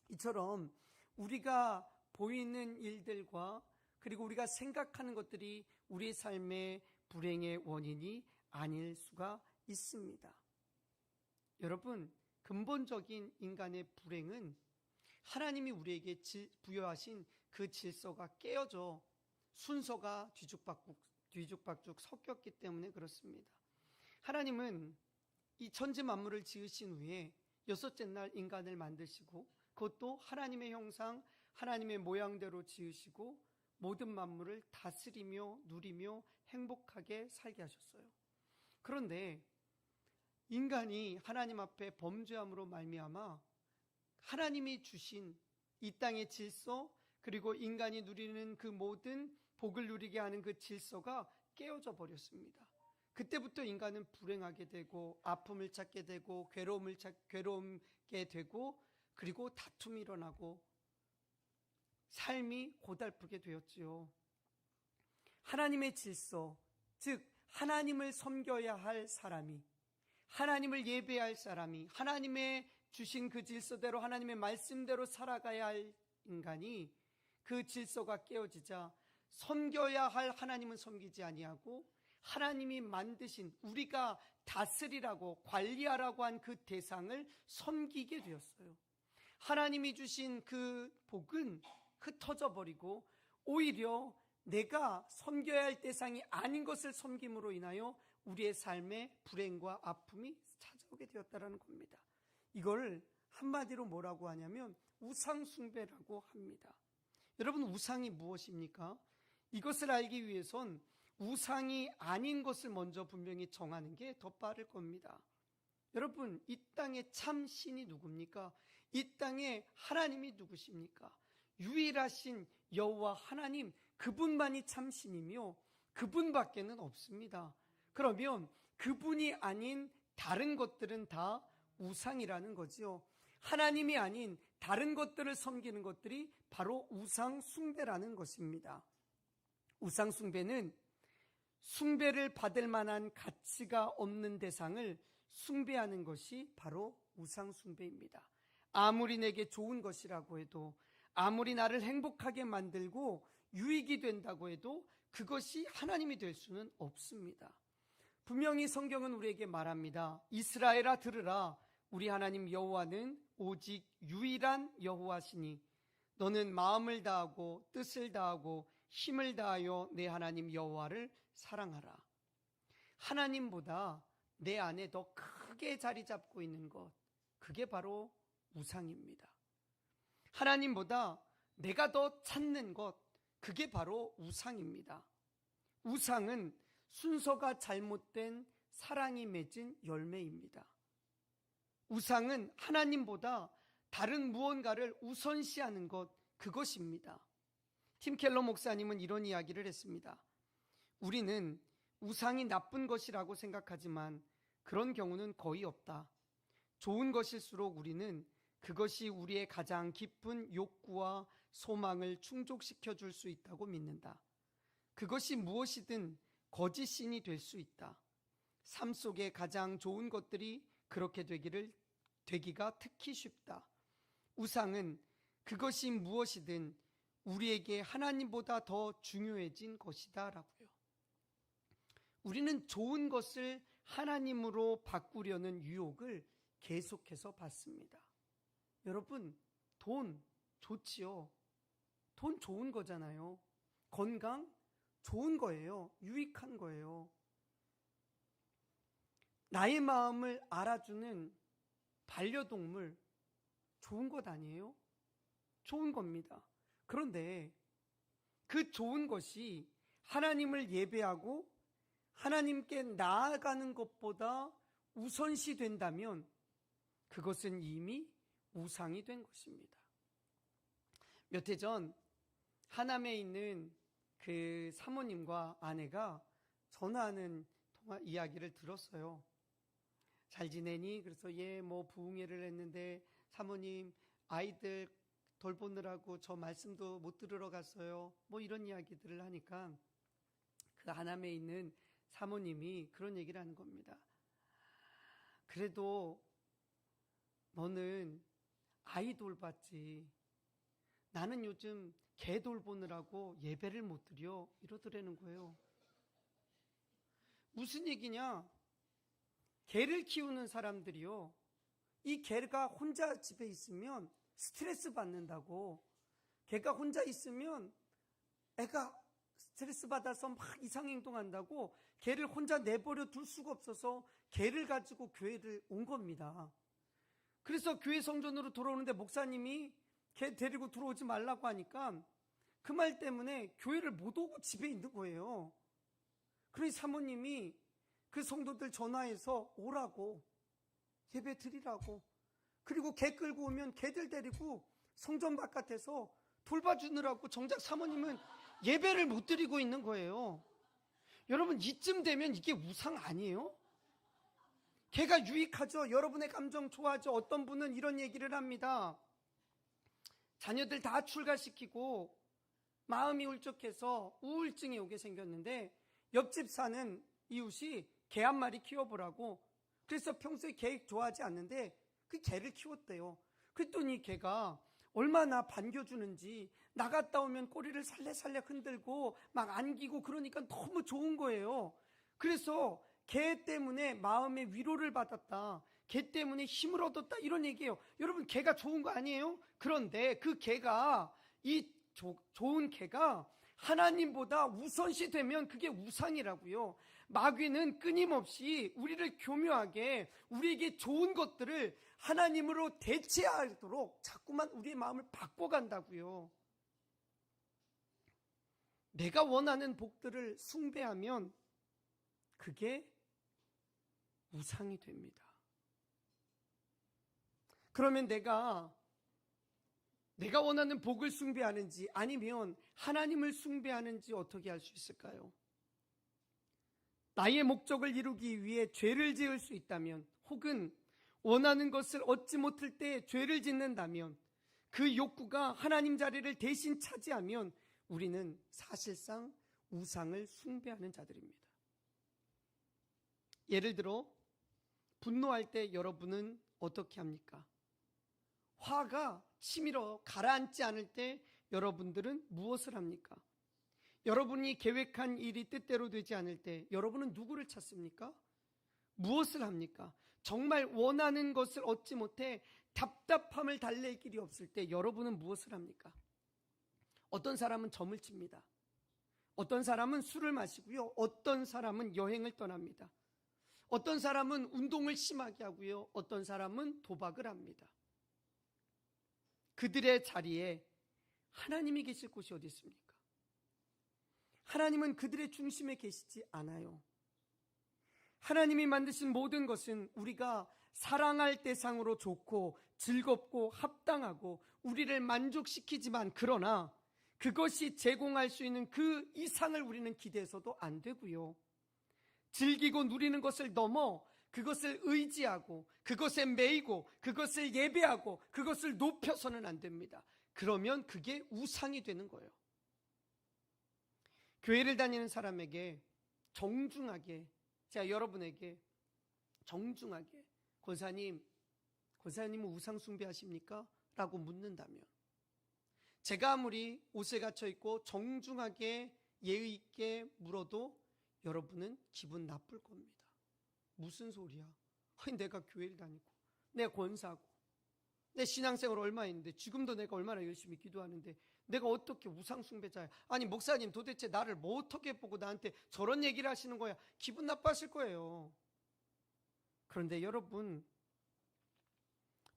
이처럼 우리가 보이는 일들과 그리고 우리가 생각하는 것들이 우리의 삶의 불행의 원인이 아닐 수가 있습니다. 여러분, 근본적인 인간의 불행은 하나님이 우리에게 부여하신 그 질서가 깨어져 순서가 뒤죽박죽 섞였기 때문에 그렇습니다. 하나님은 이 천지 만물을 지으신 후에 여섯째 날 인간을 만드시고, 그것도 하나님의 형상, 하나님의 모양대로 지으시고 모든 만물을 다스리며 누리며 행복하게 살게 하셨어요. 그런데 인간이 하나님 앞에 범죄함으로 말미암아 하나님이 주신 이 땅의 질서, 그리고 인간이 누리는 그 모든 복을 누리게 하는 그 질서가 깨어져 버렸습니다. 그때부터 인간은 불행하게 되고 아픔을 찾게 되고 괴로움게 되고, 그리고 다툼이 일어나고 삶이 고달프게 되었지요. 하나님의 질서, 즉 하나님을 섬겨야 할 사람이, 하나님을 예배할 사람이, 하나님의 주신 그 질서대로 하나님의 말씀대로 살아가야 할 인간이 그 질서가 깨어지자 섬겨야 할 하나님은 섬기지 아니하고 하나님이 만드신, 우리가 다스리라고 관리하라고 한 그 대상을 섬기게 되었어요. 하나님이 주신 그 복은 흩어져 버리고 오히려 내가 섬겨야 할 대상이 아닌 것을 섬김으로 인하여 우리의 삶에 불행과 아픔이 찾아오게 되었다는 겁니다. 이걸 한마디로 뭐라고 하냐면 우상숭배라고 합니다. 여러분, 우상이 무엇입니까? 이것을 알기 위해선 우상이 아닌 것을 먼저 분명히 정하는 게 더 빠를 겁니다. 여러분, 이 땅의 참 신이 누굽니까? 이 땅에 하나님이 누구십니까? 유일하신 여호와 하나님, 그분만이 참 신이며 그분밖에는 없습니다. 그러면 그분이 아닌 다른 것들은 다 우상이라는 거지요. 하나님이 아닌 다른 것들을 섬기는 것들이 바로 우상 숭배라는 것입니다. 우상 숭배는 숭배를 받을 만한 가치가 없는 대상을 숭배하는 것이 바로 우상 숭배입니다. 아무리 내게 좋은 것이라고 해도, 아무리 나를 행복하게 만들고 유익이 된다고 해도 그것이 하나님이 될 수는 없습니다. 분명히 성경은 우리에게 말합니다. 이스라엘아 들으라, 우리 하나님 여호와는 오직 유일한 여호와시니 너는 마음을 다하고 뜻을 다하고 힘을 다하여 내 하나님 여호와를 사랑하라. 하나님보다 내 안에 더 크게 자리 잡고 있는 것, 그게 바로 우상입니다. 하나님보다 내가 더 찾는 것, 그게 바로 우상입니다. 우상은 순서가 잘못된 사랑이 맺은 열매입니다. 우상은 하나님보다 다른 무언가를 우선시하는 것, 그것입니다. 팀 켈러 목사님은 이런 이야기를 했습니다. 우리는 우상이 나쁜 것이라고 생각하지만 그런 경우는 거의 없다. 좋은 것일수록 우리는 그것이 우리의 가장 깊은 욕구와 소망을 충족시켜 줄 수 있다고 믿는다. 그것이 무엇이든 거짓 신이 될 수 있다. 삶 속에 가장 좋은 것들이 그렇게 되기가 특히 쉽다. 우상은 그것이 무엇이든 우리에게 하나님보다 더 중요해진 것이다 라고요. 우리는 좋은 것을 하나님으로 바꾸려는 유혹을 계속해서 받습니다. 여러분, 돈 좋지요. 돈 좋은 거잖아요. 건강 좋은 거예요. 유익한 거예요. 나의 마음을 알아주는 반려동물 좋은 것 아니에요? 좋은 겁니다. 그런데 그 좋은 것이 하나님을 예배하고 하나님께 나아가는 것보다 우선시 된다면 그것은 이미 우상이 된 것입니다. 몇 해 전 하남에 있는 그 사모님과 아내가 전화하는 통화 이야기를 들었어요. 잘 지내니? 그래서 부흥회를 했는데 사모님 아이들 돌보느라고 저 말씀도 못 들으러 갔어요. 이런 이야기들을 하니까 그 하남에 있는 사모님이 그런 얘기를 하는 겁니다. 그래도 너는 아이 돌봤지. 나는 요즘 개 돌보느라고 예배를 못 드려. 이러더라는 거예요. 무슨 얘기냐? 개를 키우는 사람들이요. 이 개가 혼자 집에 있으면 스트레스 받는다고. 개가 혼자 있으면 애가 스트레스 받아서 막 이상행동한다고 개를 혼자 내버려 둘 수가 없어서 개를 가지고 교회를 온 겁니다. 그래서 교회 성전으로 들어오는데 목사님이 개 데리고 들어오지 말라고 하니까 그 말 때문에 교회를 못 오고 집에 있는 거예요. 그러니 사모님이 그 성도들 전화해서 오라고, 예배 드리라고, 그리고 개 끌고 오면 개들 데리고 성전 바깥에서 돌봐주느라고 정작 사모님은 예배를 못 드리고 있는 거예요. 여러분, 이쯤 되면 이게 우상 아니에요? 개가 유익하죠. 여러분의 감정 좋아하죠. 어떤 분은 이런 얘기를 합니다. 자녀들 다 출가시키고 마음이 울적해서 우울증이 오게 생겼는데 옆집 사는 이웃이 개 한 마리 키워보라고, 그래서 평소에 개 좋아하지 않는데 그 개를 키웠대요. 그랬더니 개가 얼마나 반겨주는지 나갔다 오면 꼬리를 살래살래 흔들고 막 안기고 그러니까 너무 좋은 거예요. 그래서 개 때문에 마음의 위로를 받았다, 개 때문에 힘을 얻었다, 이런 얘기예요. 여러분, 개가 좋은 거 아니에요? 그런데 그 개가, 이 좋은 개가 하나님보다 우선시 되면 그게 우상이라고요. 마귀는 끊임없이 우리를 교묘하게 우리에게 좋은 것들을 하나님으로 대체하도록 자꾸만 우리의 마음을 바꿔간다고요. 내가 원하는 복들을 숭배하면 그게 우상이 됩니다. 그러면 내가 원하는 복을 숭배하는지 아니면 하나님을 숭배하는지 어떻게 알 수 있을까요? 나의 목적을 이루기 위해 죄를 지을 수 있다면, 혹은 원하는 것을 얻지 못할 때 죄를 짓는다면, 그 욕구가 하나님 자리를 대신 차지하면 우리는 사실상 우상을 숭배하는 자들입니다. 예를 들어 분노할 때 여러분은 어떻게 합니까? 화가 치밀어 가라앉지 않을 때 여러분들은 무엇을 합니까? 여러분이 계획한 일이 뜻대로 되지 않을 때 여러분은 누구를 찾습니까? 무엇을 합니까? 정말 원하는 것을 얻지 못해 답답함을 달랠 길이 없을 때 여러분은 무엇을 합니까? 어떤 사람은 점을 칩니다. 어떤 사람은 술을 마시고요. 어떤 사람은 여행을 떠납니다. 어떤 사람은 운동을 심하게 하고요. 어떤 사람은 도박을 합니다. 그들의 자리에 하나님이 계실 곳이 어디 있습니까? 하나님은 그들의 중심에 계시지 않아요. 하나님이 만드신 모든 것은 우리가 사랑할 대상으로 좋고 즐겁고 합당하고 우리를 만족시키지만, 그러나 그것이 제공할 수 있는 그 이상을 우리는 기대해서도 안 되고요. 즐기고 누리는 것을 넘어 그것을 의지하고 그것에 매이고 그것을 예배하고 그것을 높여서는 안 됩니다. 그러면 그게 우상이 되는 거예요. 교회를 다니는 사람에게 정중하게 제가 여러분에게 정중하게 권사님은 우상 숭배하십니까? 라고 묻는다면 제가 아무리 옷에 갇혀 있고 정중하게 예의 있게 물어도 여러분은 기분 나쁠 겁니다. 무슨 소리야? 아니, 내가 교회를 다니고 내가 권사고 내 신앙생활 얼마 있는데 지금도 내가 얼마나 열심히 기도하는데 내가 어떻게 우상 숭배자야? 아니, 목사님 도대체 나를 뭐 어떻게 보고 나한테 저런 얘기를 하시는 거야? 기분 나빠하실 거예요. 그런데 여러분,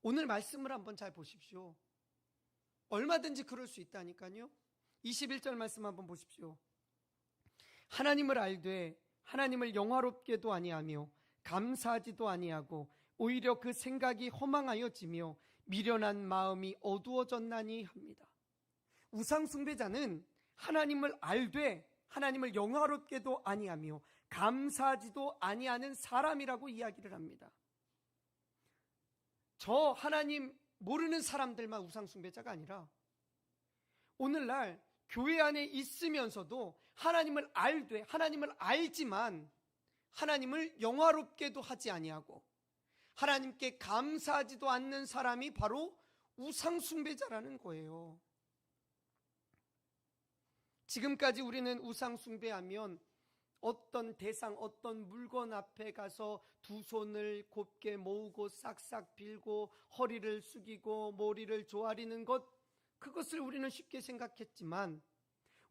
오늘 말씀을 한번 잘 보십시오. 얼마든지 그럴 수 있다니까요. 21절 말씀 한번 보십시오. 하나님을 알되 하나님을 영화롭게도 아니하며 감사하지도 아니하고 오히려 그 생각이 허망하여지며 미련한 마음이 어두워졌나니 합니다. 우상 숭배자는 하나님을 알되 하나님을 영화롭게도 아니하며 감사하지도 아니하는 사람이라고 이야기를 합니다. 저 하나님 모르는 사람들만 우상 숭배자가 아니라 오늘날 교회 안에 있으면서도 하나님을 알되 하나님을 알지만 하나님을 영화롭게도 하지 아니하고 하나님께 감사하지도 않는 사람이 바로 우상 숭배자라는 거예요. 지금까지 우리는 우상 숭배하면 어떤 대상, 어떤 물건 앞에 가서 두 손을 곱게 모으고 싹싹 빌고 허리를 숙이고 머리를 조아리는 것, 그것을 우리는 쉽게 생각했지만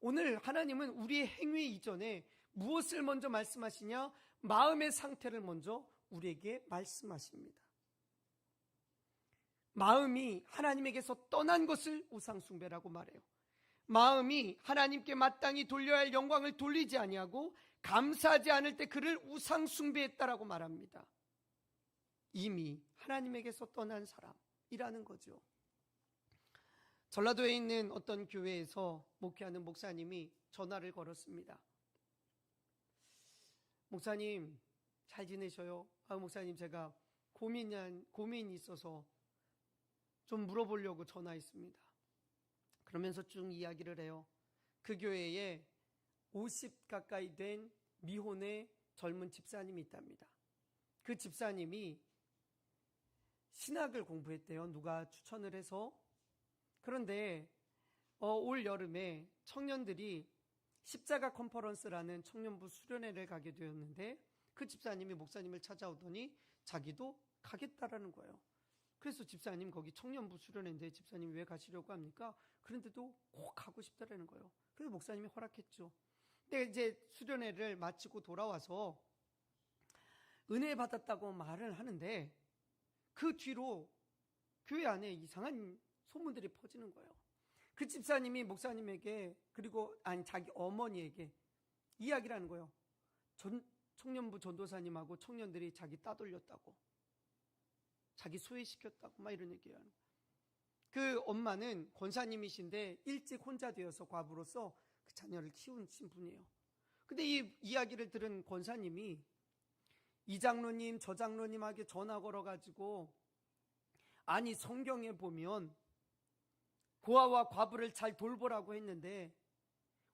오늘 하나님은 우리의 행위 이전에 무엇을 먼저 말씀하시냐? 마음의 상태를 먼저 우리에게 말씀하십니다. 마음이 하나님에게서 떠난 것을 우상 숭배라고 말해요. 마음이 하나님께 마땅히 돌려야 할 영광을 돌리지 아니하고 감사하지 않을 때 그를 우상 숭배했다라고 말합니다. 이미 하나님에게서 떠난 사람이라는 거죠. 전라도에 있는 어떤 교회에서 목회하는 목사님이 전화를 걸었습니다. 목사님 잘 지내셔요? 목사님 제가 고민이 있어서 좀 물어보려고 전화했습니다. 그러면서 쭉 이야기를 해요. 그 교회에 50 가까이 된 미혼의 젊은 집사님이 있답니다. 그 집사님이 신학을 공부했대요. 누가 추천을 해서. 그런데 올 여름에 청년들이 십자가 컨퍼런스라는 청년부 수련회를 가게 되었는데 그 집사님이 목사님을 찾아오더니 자기도 가겠다라는 거예요. 그래서 집사님 거기 청년부 수련회인데 집사님 왜 가시려고 합니까? 그런데도 꼭 가고 싶다라는 거예요. 그래서 목사님이 허락했죠. 근데 이제 수련회를 마치고 돌아와서 은혜 받았다고 말을 하는데 그 뒤로 교회 안에 이상한 소문들이 퍼지는 거예요. 그 집사님이 목사님에게 그리고 자기 어머니에게 이야기를 하는 거예요. 청년부 전도사님하고 청년들이 자기 따돌렸다고, 자기 소외시켰다고 막 이런 얘기를 하는 거예요. 그 엄마는 권사님이신데 일찍 혼자 되어서 과부로서 그 자녀를 키우신 분이에요. 근데 이 이야기를 들은 권사님이 이 장로님 저 장로님에게 전화 걸어가지고 아니 성경에 보면 고아와 과부를 잘 돌보라고 했는데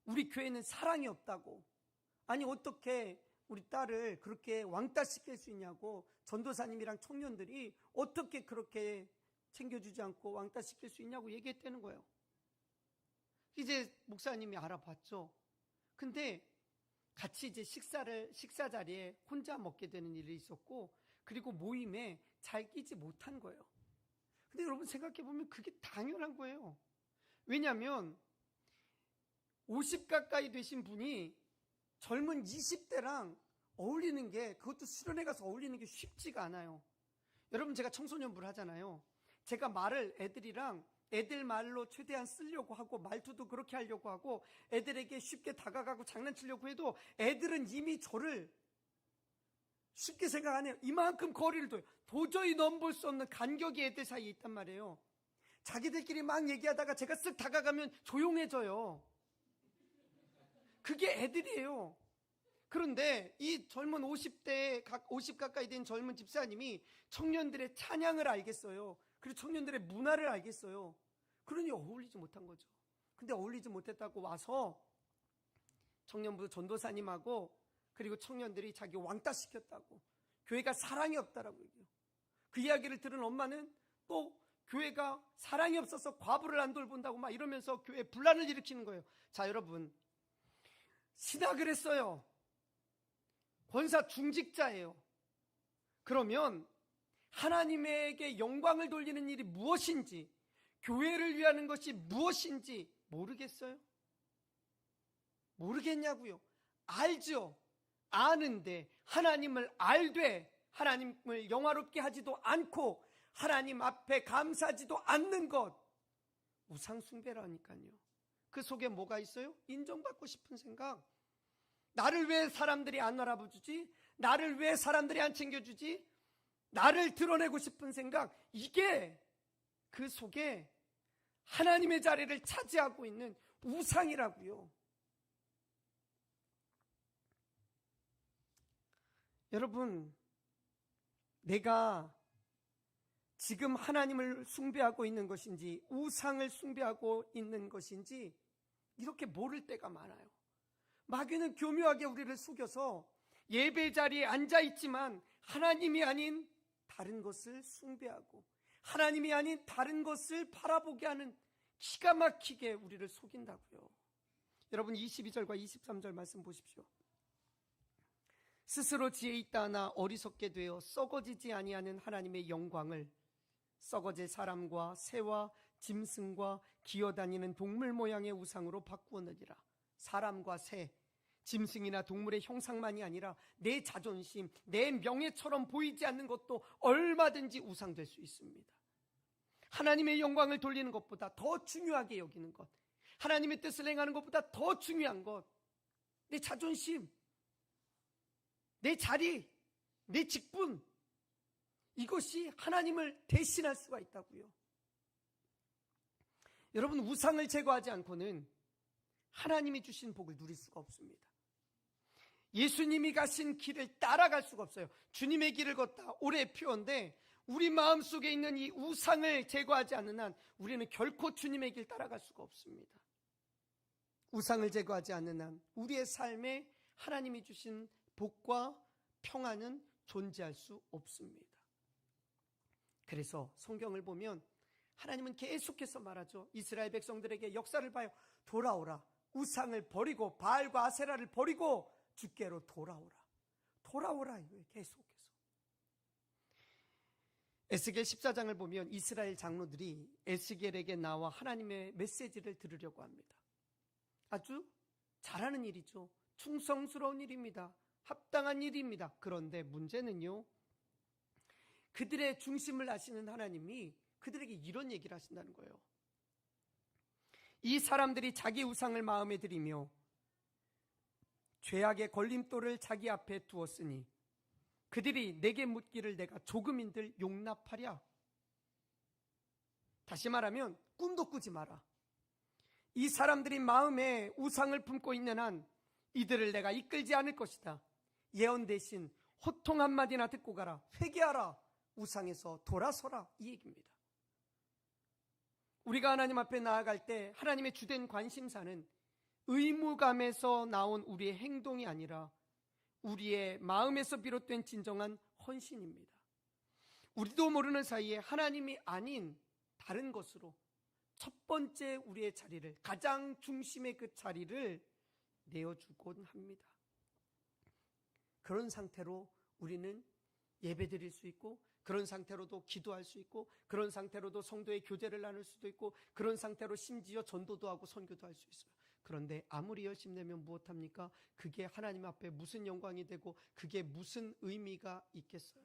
우리 교회는 사랑이 없다고, 아니 어떻게 우리 딸을 그렇게 왕따시킬 수 있냐고, 전도사님이랑 청년들이 어떻게 그렇게 챙겨주지 않고 왕따시킬 수 있냐고 얘기했다는 거예요. 이제 목사님이 알아봤죠. 근데 같이 이제 식사 자리에 혼자 먹게 되는 일이 있었고, 그리고 모임에 잘 끼지 못한 거예요. 근데 여러분 생각해보면 그게 당연한 거예요. 왜냐하면 50 가까이 되신 분이 젊은 20대랑 어울리는 게, 그것도 수련회 가서 어울리는 게 쉽지가 않아요. 여러분 제가 청소년부를 하잖아요. 제가 말을 애들 말로 최대한 쓰려고 하고 말투도 그렇게 하려고 하고 애들에게 쉽게 다가가고 장난치려고 해도 애들은 이미 저를 쉽게 생각 안 해요. 이만큼 거리를 둬요. 도저히 넘볼 수 없는 간격이 애들 사이에 있단 말이에요. 자기들끼리 막 얘기하다가 제가 쓱 다가가면 조용해져요. 그게 애들이에요. 그런데 이 젊은 50 가까이 된 젊은 집사님이 청년들의 찬양을 알겠어요. 그리고 청년들의 문화를 알겠어요. 그러니 어울리지 못한 거죠. 근데 어울리지 못했다고 와서 청년부 전도사님하고 그리고 청년들이 자기 왕따 시켰다고, 교회가 사랑이 없다라고 얘기해요. 그 이야기를 들은 엄마는 또 교회가 사랑이 없어서 과부를 안 돌본다고 막 이러면서 교회에 분란을 일으키는 거예요. 자, 여러분, 신학을 했어요. 권사 중직자예요. 그러면 하나님에게 영광을 돌리는 일이 무엇인지, 교회를 위하는 것이 무엇인지 모르겠어요? 모르겠냐고요? 알죠. 아는데 하나님을 알되 하나님을 영화롭게 하지도 않고 하나님 앞에 감사하지도 않는 것, 우상 숭배라니까요. 그 속에 뭐가 있어요? 인정받고 싶은 생각. 나를 왜 사람들이 안 알아보주지? 나를 왜 사람들이 안 챙겨주지? 나를 드러내고 싶은 생각. 이게 그 속에 하나님의 자리를 차지하고 있는 우상이라고요. 여러분, 내가 지금 하나님을 숭배하고 있는 것인지 우상을 숭배하고 있는 것인지 이렇게 모를 때가 많아요. 마귀는 교묘하게 우리를 속여서 예배 자리에 앉아있지만 하나님이 아닌 다른 것을 숭배하고 하나님이 아닌 다른 것을 바라보게 하는, 기가 막히게 우리를 속인다고요. 여러분, 22절과 23절 말씀 보십시오. 스스로 지혜 있다 하나 어리석게 되어 썩어지지 아니하는 하나님의 영광을 썩어질 사람과 새와 짐승과 기어다니는 동물 모양의 우상으로 바꾸었느니라. 사람과 새, 짐승이나 동물의 형상만이 아니라 내 자존심, 내 명예처럼 보이지 않는 것도 얼마든지 우상될 수 있습니다. 하나님의 영광을 돌리는 것보다 더 중요하게 여기는 것, 하나님의 뜻을 행하는 것보다 더 중요한 것, 내 자존심, 내 자리, 내 직분, 이것이 하나님을 대신할 수가 있다고요. 여러분, 우상을 제거하지 않고는 하나님이 주신 복을 누릴 수가 없습니다. 예수님이 가신 길을 따라갈 수가 없어요. 주님의 길을 걷다 올해 표현인데, 우리 마음속에 있는 이 우상을 제거하지 않는 한 우리는 결코 주님의 길 따라갈 수가 없습니다. 우상을 제거하지 않는 한 우리의 삶에 하나님이 주신 복과 평안은 존재할 수 없습니다. 그래서 성경을 보면 하나님은 계속해서 말하죠. 이스라엘 백성들에게 역사를 봐요. 돌아오라. 우상을 버리고 바알과 아세라를 버리고 주께로 돌아오라. 돌아오라. 이거예요. 계속해서. 에스겔 14장을 보면 이스라엘 장로들이 에스겔에게 나와 하나님의 메시지를 들으려고 합니다. 아주 잘하는 일이죠. 충성스러운 일입니다. 합당한 일입니다. 그런데 문제는요, 그들의 중심을 아시는 하나님이 그들에게 이런 얘기를 하신다는 거예요. 이 사람들이 자기 우상을 마음에 들이며 죄악의 걸림돌을 자기 앞에 두었으니 그들이 내게 묻기를 내가 조금인들 용납하랴. 다시 말하면 꿈도 꾸지 마라. 이 사람들이 마음에 우상을 품고 있는 한 이들을 내가 이끌지 않을 것이다. 예언 대신 호통 한마디나 듣고 가라. 회개하라. 우상에서 돌아서라. 이 얘기입니다. 우리가 하나님 앞에 나아갈 때 하나님의 주된 관심사는 의무감에서 나온 우리의 행동이 아니라 우리의 마음에서 비롯된 진정한 헌신입니다. 우리도 모르는 사이에 하나님이 아닌 다른 것으로 첫 번째 우리의 자리를, 가장 중심의 그 자리를 내어주곤 합니다. 그런 상태로 우리는 예배 드릴 수 있고, 그런 상태로도 기도할 수 있고, 그런 상태로도 성도의 교제를 나눌 수도 있고, 그런 상태로 심지어 전도도 하고 선교도 할 수 있어요. 그런데 아무리 열심 내면 무엇합니까? 그게 하나님 앞에 무슨 영광이 되고 그게 무슨 의미가 있겠어요?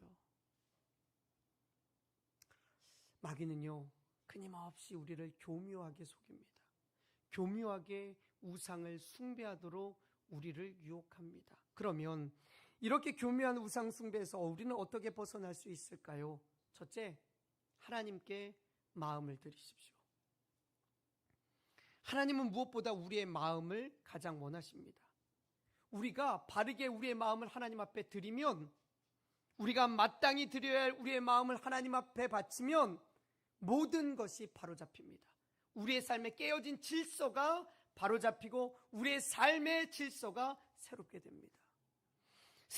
마귀는요, 끊임없이 우리를 교묘하게 속입니다. 교묘하게 우상을 숭배하도록 우리를 유혹합니다. 그러면 이렇게 교묘한 우상 숭배에서 우리는 어떻게 벗어날 수 있을까요? 첫째, 하나님께 마음을 드리십시오. 하나님은 무엇보다 우리의 마음을 가장 원하십니다. 우리가 바르게 우리의 마음을 하나님 앞에 드리면, 우리가 마땅히 드려야 할 우리의 마음을 하나님 앞에 바치면 모든 것이 바로잡힙니다. 우리의 삶에 깨어진 질서가 바로잡히고 우리의 삶의 질서가 새롭게 됩니다.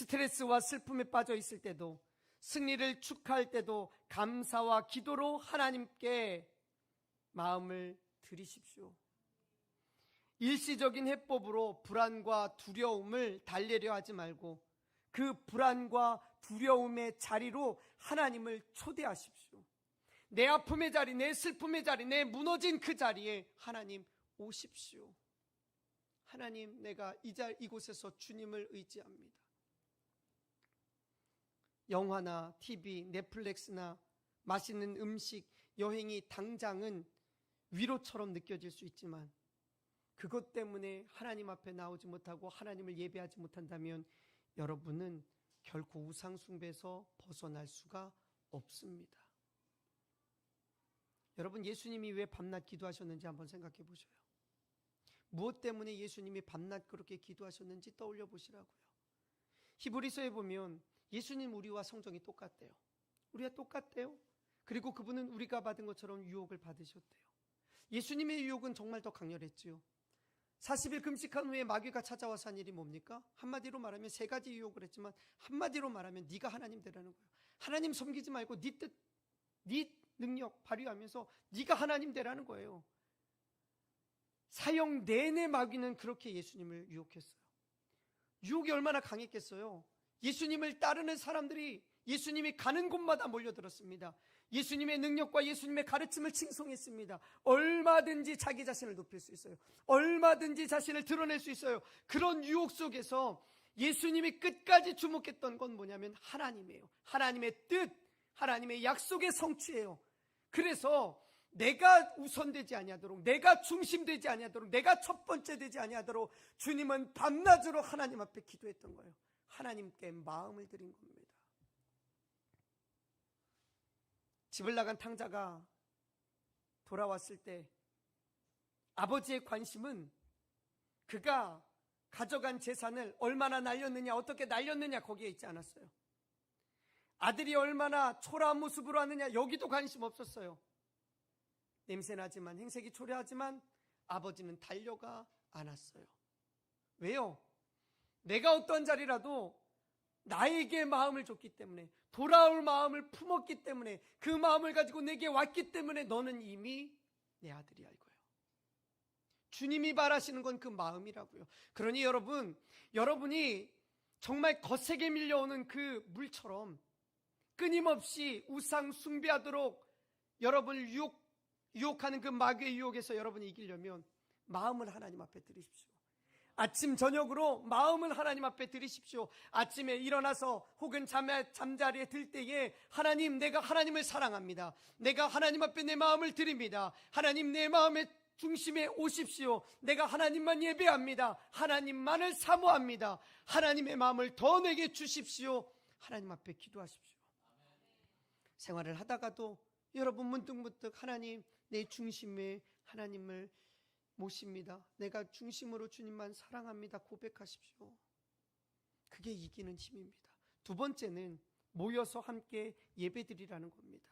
스트레스와 슬픔에 빠져 있을 때도, 승리를 축하할 때도 감사와 기도로 하나님께 마음을 드리십시오. 일시적인 해법으로 불안과 두려움을 달래려 하지 말고 그 불안과 두려움의 자리로 하나님을 초대하십시오. 내 아픔의 자리, 내 슬픔의 자리, 내 무너진 그 자리에 하나님 오십시오. 하나님, 내가 이곳에서 주님을 의지합니다. 영화나 TV, 넷플릭스나 맛있는 음식, 여행이 당장은 위로처럼 느껴질 수 있지만 그것 때문에 하나님 앞에 나오지 못하고 하나님을 예배하지 못한다면 여러분은 결코 우상 숭배에서 벗어날 수가 없습니다. 여러분, 예수님이 왜 밤낮 기도하셨는지 한번 생각해 보셔요. 무엇 때문에 예수님이 밤낮 그렇게 기도하셨는지 떠올려 보시라고요. 히브리서에 보면 예수님 우리와 성정이 똑같대요. 우리가 똑같대요. 그리고 그분은 우리가 받은 것처럼 유혹을 받으셨대요. 예수님의 유혹은 정말 더 강렬했지요. 40일 금식한 후에 마귀가 찾아와서 한 일이 뭡니까? 한마디로 말하면 세 가지 유혹을 했지만 한마디로 말하면 네가 하나님 되라는 거예요. 하나님 섬기지 말고 네 뜻, 네 능력 발휘하면서 네가 하나님 되라는 거예요. 사형 내내 마귀는 그렇게 예수님을 유혹했어요. 유혹이 얼마나 강했겠어요. 예수님을 따르는 사람들이 예수님이 가는 곳마다 몰려들었습니다. 예수님의 능력과 예수님의 가르침을 칭송했습니다. 얼마든지 자기 자신을 높일 수 있어요. 얼마든지 자신을 드러낼 수 있어요. 그런 유혹 속에서 예수님이 끝까지 주목했던 건 뭐냐면 하나님이에요. 하나님의 뜻, 하나님의 약속의 성취예요. 그래서 내가 우선되지 아니하도록, 내가 중심되지 아니하도록, 내가 첫 번째 되지 아니하도록 주님은 밤낮으로 하나님 앞에 기도했던 거예요. 하나님께 마음을 드린 겁니다. 집을 나간 탕자가 돌아왔을 때 아버지의 관심은 그가 가져간 재산을 얼마나 날렸느냐, 어떻게 날렸느냐 거기에 있지 않았어요. 아들이 얼마나 초라한 모습으로 하느냐 여기도 관심 없었어요. 냄새나지만, 행색이 초라하지만 아버지는 달려가 안았어요. 왜요? 내가 어떤 자리라도 나에게 마음을 줬기 때문에, 돌아올 마음을 품었기 때문에, 그 마음을 가지고 내게 왔기 때문에 너는 이미 내 아들이 알 거예요. 주님이 바라시는 건 그 마음이라고요. 그러니 여러분이 정말 거세게 밀려오는 그 물처럼 끊임없이 우상 숭배하도록 여러분을 유혹하는 그 마귀의 유혹에서 여러분이 이기려면 마음을 하나님 앞에 드리십시오. 아침 저녁으로 마음을 하나님 앞에 드리십시오. 아침에 일어나서 혹은 잠자리에 들 때에 하나님, 내가 하나님을 사랑합니다. 내가 하나님 앞에 내 마음을 드립니다. 하나님, 내 마음의 중심에 오십시오. 내가 하나님만 예배합니다. 하나님만을 사모합니다. 하나님의 마음을 더 내게 주십시오. 하나님 앞에 기도하십시오. 생활을 하다가도 여러분 문득문득 하나님, 내 중심에 하나님을 모십니다. 내가 중심으로 주님만 사랑합니다. 고백하십시오. 그게 이기는 힘입니다. 두 번째는 모여서 함께 예배드리라는 겁니다.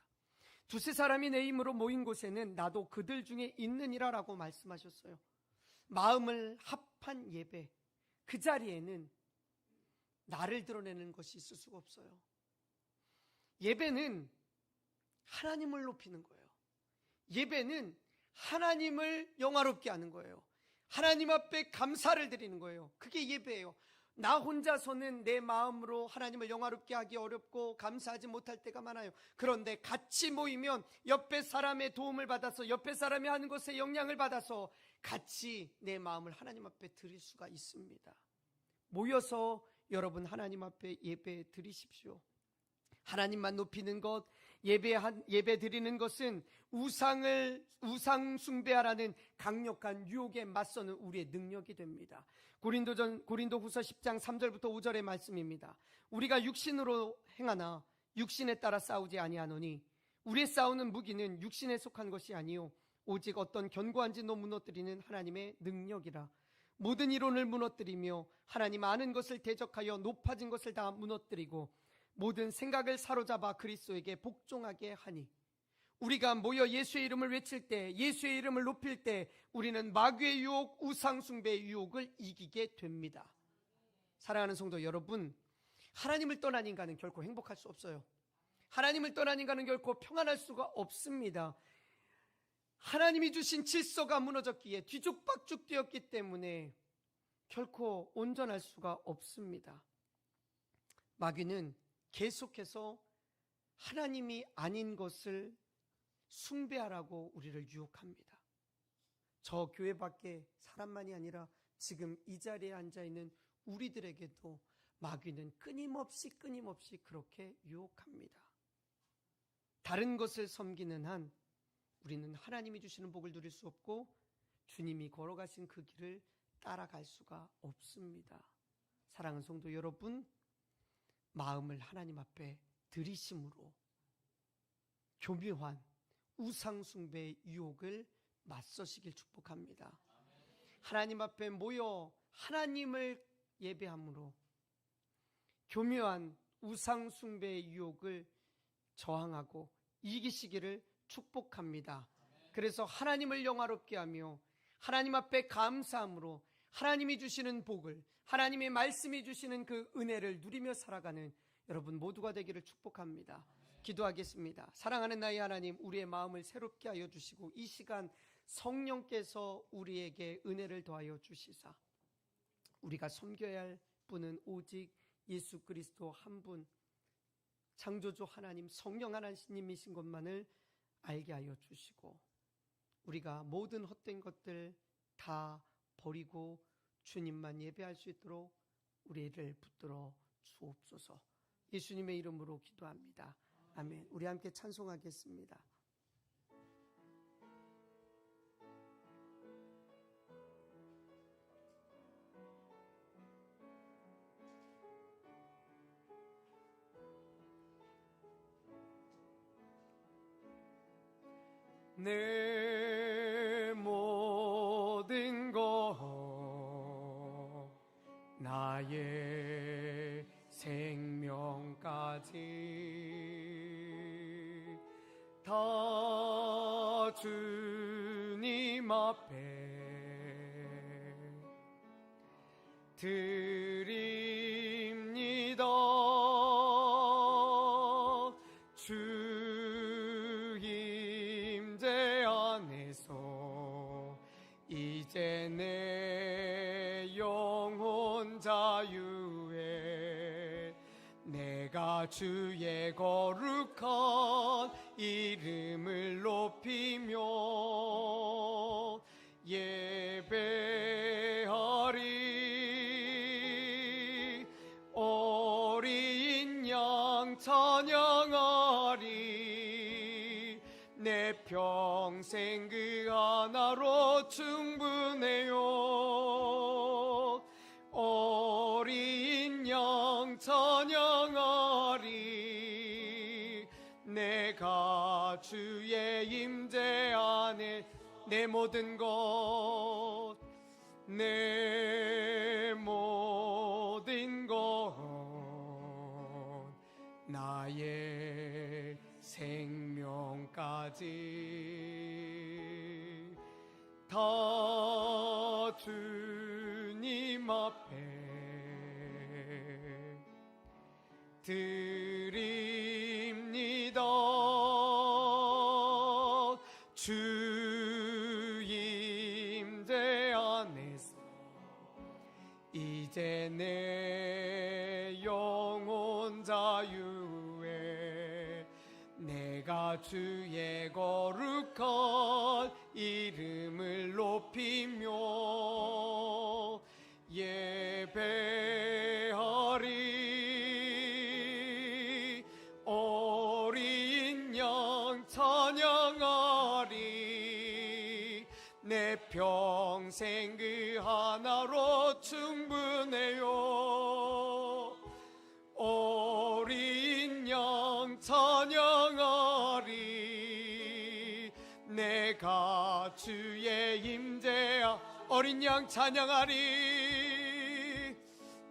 두세 사람이 내 이름으로 모인 곳에는 나도 그들 중에 있느니라 라고 말씀하셨어요. 마음을 합한 예배, 그 자리에는 나를 드러내는 것이 있을 수가 없어요. 예배는 하나님을 높이는 거예요. 예배는 하나님을 영화롭게 하는 거예요. 하나님 앞에 감사를 드리는 거예요. 그게 예배예요. 나 혼자서는 내 마음으로 하나님을 영화롭게 하기 어렵고 감사하지 못할 때가 많아요. 그런데 같이 모이면 옆에 사람의 도움을 받아서, 옆에 사람이 하는 것에 영향을 받아서 같이 내 마음을 하나님 앞에 드릴 수가 있습니다. 모여서 여러분 하나님 앞에 예배 드리십시오. 하나님만 높이는 것, 예배 드리는 것은 우상 숭배하라는 강력한 유혹에 맞서는 우리의 능력이 됩니다. 고린도후서 10장 3절부터 5절의 말씀입니다. 우리가 육신으로 행하나 육신에 따라 싸우지 아니하노니 우리의 싸우는 무기는 육신에 속한 것이 아니요 오직 어떤 견고한 진도 무너뜨리는 하나님의 능력이라. 모든 이론을 무너뜨리며 하나님 아는 것을 대적하여 높아진 것을 다 무너뜨리고 모든 생각을 사로잡아 그리스도에게 복종하게 하니. 우리가 모여 예수의 이름을 외칠 때, 예수의 이름을 높일 때 우리는 마귀의 유혹, 우상 숭배의 유혹을 이기게 됩니다. 사랑하는 성도 여러분, 하나님을 떠난 인간은 결코 행복할 수 없어요. 하나님을 떠난 인간은 결코 평안할 수가 없습니다. 하나님이 주신 질서가 무너졌기에 뒤죽박죽 되었기 때문에 결코 온전할 수가 없습니다. 마귀는 계속해서 하나님이 아닌 것을 숭배하라고 우리를 유혹합니다. 저 교회 밖에 사람만이 아니라 지금 이 자리에 앉아있는 우리들에게도 마귀는 끊임없이 그렇게 유혹합니다. 다른 것을 섬기는 한 우리는 하나님이 주시는 복을 누릴 수 없고 주님이 걸어가신 그 길을 따라갈 수가 없습니다. 사랑하는 성도 여러분, 마음을 하나님 앞에 들이심으로 교묘한 우상숭배의 유혹을 맞서시길 축복합니다. 하나님 앞에 모여 하나님을 예배함으로 교묘한 우상숭배의 유혹을 저항하고 이기시기를 축복합니다. 그래서 하나님을 영화롭게 하며 하나님 앞에 감사함으로 하나님이 주시는 복을, 하나님의 말씀이 주시는 그 은혜를 누리며 살아가는 여러분 모두가 되기를 축복합니다. 기도하겠습니다. 사랑하는 나의 하나님, 우리의 마음을 새롭게 하여 주시고 이 시간 성령께서 우리에게 은혜를 더하여 주시사 우리가 섬겨야 할 분은 오직 예수 그리스도 한 분, 창조주 하나님, 성령 하나님이신 것만을 알게 하여 주시고 우리가 모든 헛된 것들 다 버리고 주님만 예배할 수 있도록 우리를 붙들어 주옵소서. 예수님의 이름으로 기도합니다. 아멘. 우리 함께 찬송하겠습니다. 내 모든 것 나의 생명까지 다 주님 앞에 드립니다. 주 임재 안에서 이제 내 영혼 자유에 내가 주의 거룩한 이름을 높이며 예배하리. 어린 양 찬양하리. 내 평생 그 하나로 충분해요. 어린 양 찬양하리. 내가 주의 임재 안에 내 모든 것 내 모든 것 나의 생명까지 다 주님 앞에 드립니다. 주 임재 안에서 이제 내 영혼 자유에 내가 주의 거룩한 이름을 높이며 예배하리. 어린 양 찬양하리. 내 평생 그 하나로 충분해요. 어린 양 찬양하리. 내가 주의 임재야. 어린 양 찬양하리.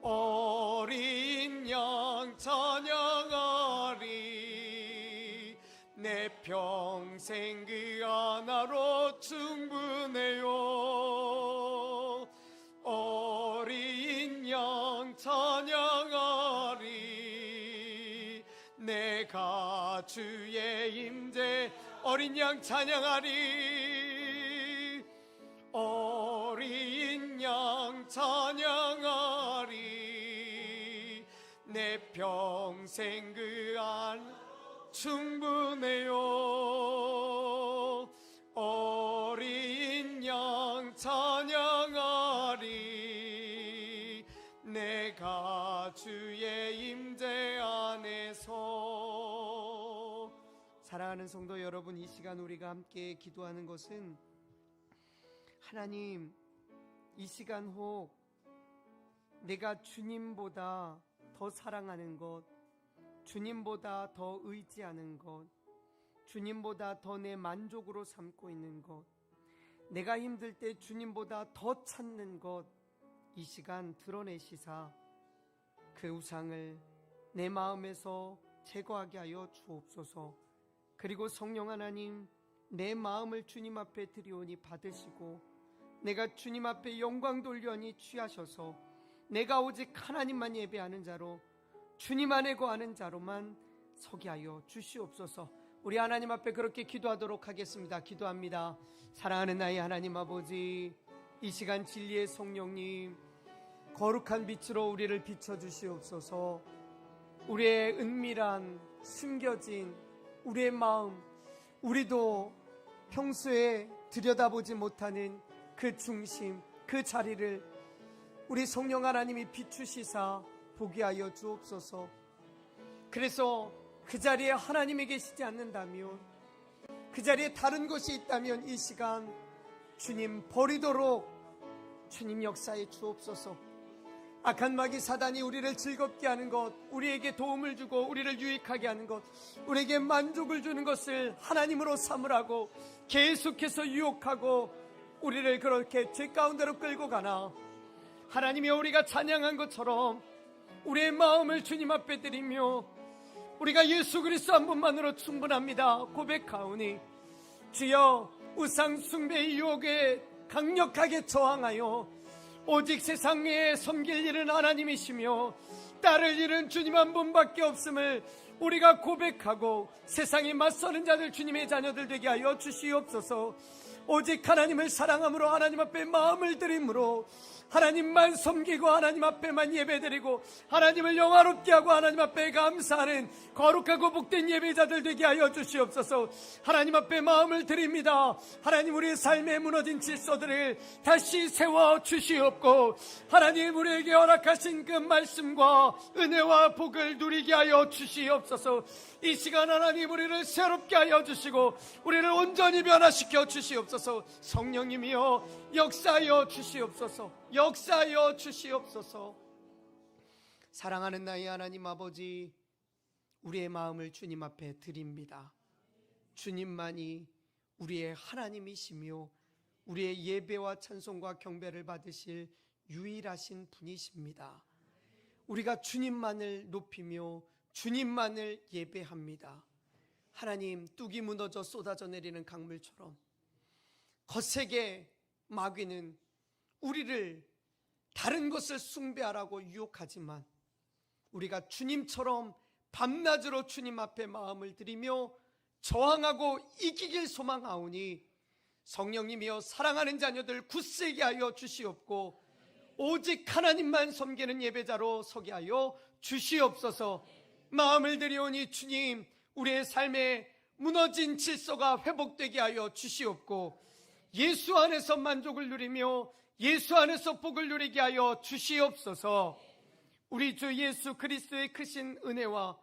어린 양 찬양하리. 내 평생 그 하나로 충분해요. 어린 양 찬양하리. 내가 주의 임재 어린 양 찬양하리. 어린 양 찬양하리. 내 평생 그 안 충분해요. 어린 양 찬양하리. 내가 주의 임재 안에서. 사랑하는 성도 여러분, 이 시간 우리가 함께 기도하는 것은 하나님, 이 시간 혹 내가 주님보다 더 사랑하는 것, 주님보다 더 의지하는 것, 주님보다 더 내 만족으로 삼고 있는 것, 내가 힘들 때 주님보다 더 찾는 것, 이 시간 드러내시사 그 우상을 내 마음에서 제거하게 하여 주옵소서. 그리고 성령 하나님, 내 마음을 주님 앞에 드리오니 받으시고 내가 주님 앞에 영광 돌려니 취하셔서 내가 오직 하나님만 예배하는 자로, 주님 안에 거하는 자로만 서게 하여 주시옵소서. 우리 하나님 앞에 그렇게 기도하도록 하겠습니다. 기도합니다. 사랑하는 나의 하나님 아버지, 이 시간 진리의 성령님, 거룩한 빛으로 우리를 비춰주시옵소서. 우리의 은밀한 숨겨진 우리의 마음, 우리도 평소에 들여다보지 못하는 그 중심, 그 자리를 우리 성령 하나님이 비추시사 보게 하여 주옵소서. 그래서 그 자리에 하나님이 계시지 않는다면, 그 자리에 다른 것이 있다면 이 시간 주님 버리도록 주님 역사에 주옵소서. 악한 마귀 사단이 우리를 즐겁게 하는 것, 우리에게 도움을 주고 우리를 유익하게 하는 것, 우리에게 만족을 주는 것을 하나님으로 삼으라고 계속해서 유혹하고 우리를 그렇게 죄 가운데로 끌고 가나, 하나님이 우리가 찬양한 것처럼 우리의 마음을 주님 앞에 드리며 우리가 예수 그리스도 한 분만으로 충분합니다 고백하오니, 주여 우상 숭배의 유혹에 강력하게 저항하여 오직 세상에 섬길 일은 하나님이시며 따를 일은 주님 한 분밖에 없음을 우리가 고백하고 세상에 맞서는 자들, 주님의 자녀들 되게 하여 주시옵소서. 오직 하나님을 사랑함으로, 하나님 앞에 마음을 드림으로 하나님만 섬기고 하나님 앞에만 예배드리고 하나님을 영화롭게 하고 하나님 앞에 감사하는 거룩하고 복된 예배자들 되게 하여 주시옵소서. 하나님 앞에 마음을 드립니다. 하나님, 우리의 삶에 무너진 질서들을 다시 세워 주시옵고, 하나님 우리에게 허락하신 그 말씀과 은혜와 복을 누리게 하여 주시옵소서. 이 시간 하나님 우리를 새롭게 하여 주시고 우리를 온전히 변화시켜 주시옵소서. 성령님이여 역사하여 주시옵소서. 역사하여 주시옵소서. 사랑하는 나의 하나님 아버지, 우리의 마음을 주님 앞에 드립니다. 주님만이 우리의 하나님이시며 우리의 예배와 찬송과 경배를 받으실 유일하신 분이십니다. 우리가 주님만을 높이며 주님만을 예배합니다. 하나님, 뚝이 무너져 쏟아져 내리는 강물처럼 거세게 마귀는 우리를 다른 것을 숭배하라고 유혹하지만, 우리가 주님처럼 밤낮으로 주님 앞에 마음을 드리며 저항하고 이기길 소망하오니, 성령님이여 사랑하는 자녀들 굳세게 하여 주시옵고 오직 하나님만 섬기는 예배자로 서게 하여 주시옵소서. 마음을 드리오니 주님, 우리의 삶에 무너진 질서가 회복되게 하여 주시옵고 예수 안에서 만족을 누리며 예수 안에서 복을 누리게 하여 주시옵소서. 우리 주 예수 그리스도의 크신 은혜와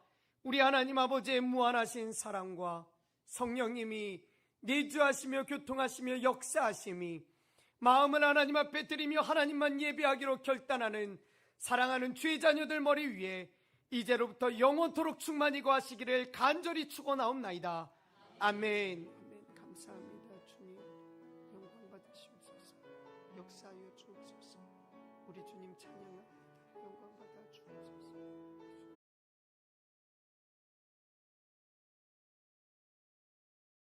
우리 하나님 아버지의 무한하신 사랑과 성령님이 내주하시며 교통하시며 역사하심이 마음을 하나님 앞에 드리며 하나님만 예배하기로 결단하는 사랑하는 주의 자녀들 머리 위에 이제로부터 영원토록 충만히 거하시기를 간절히 축원하옵나이다. 아멘. 아멘. 감사합니다. 주님 영광 받으시옵소서. 역사하여 주옵소서. 우리 주님 찬양합니다. 영광 받아 주옵소서.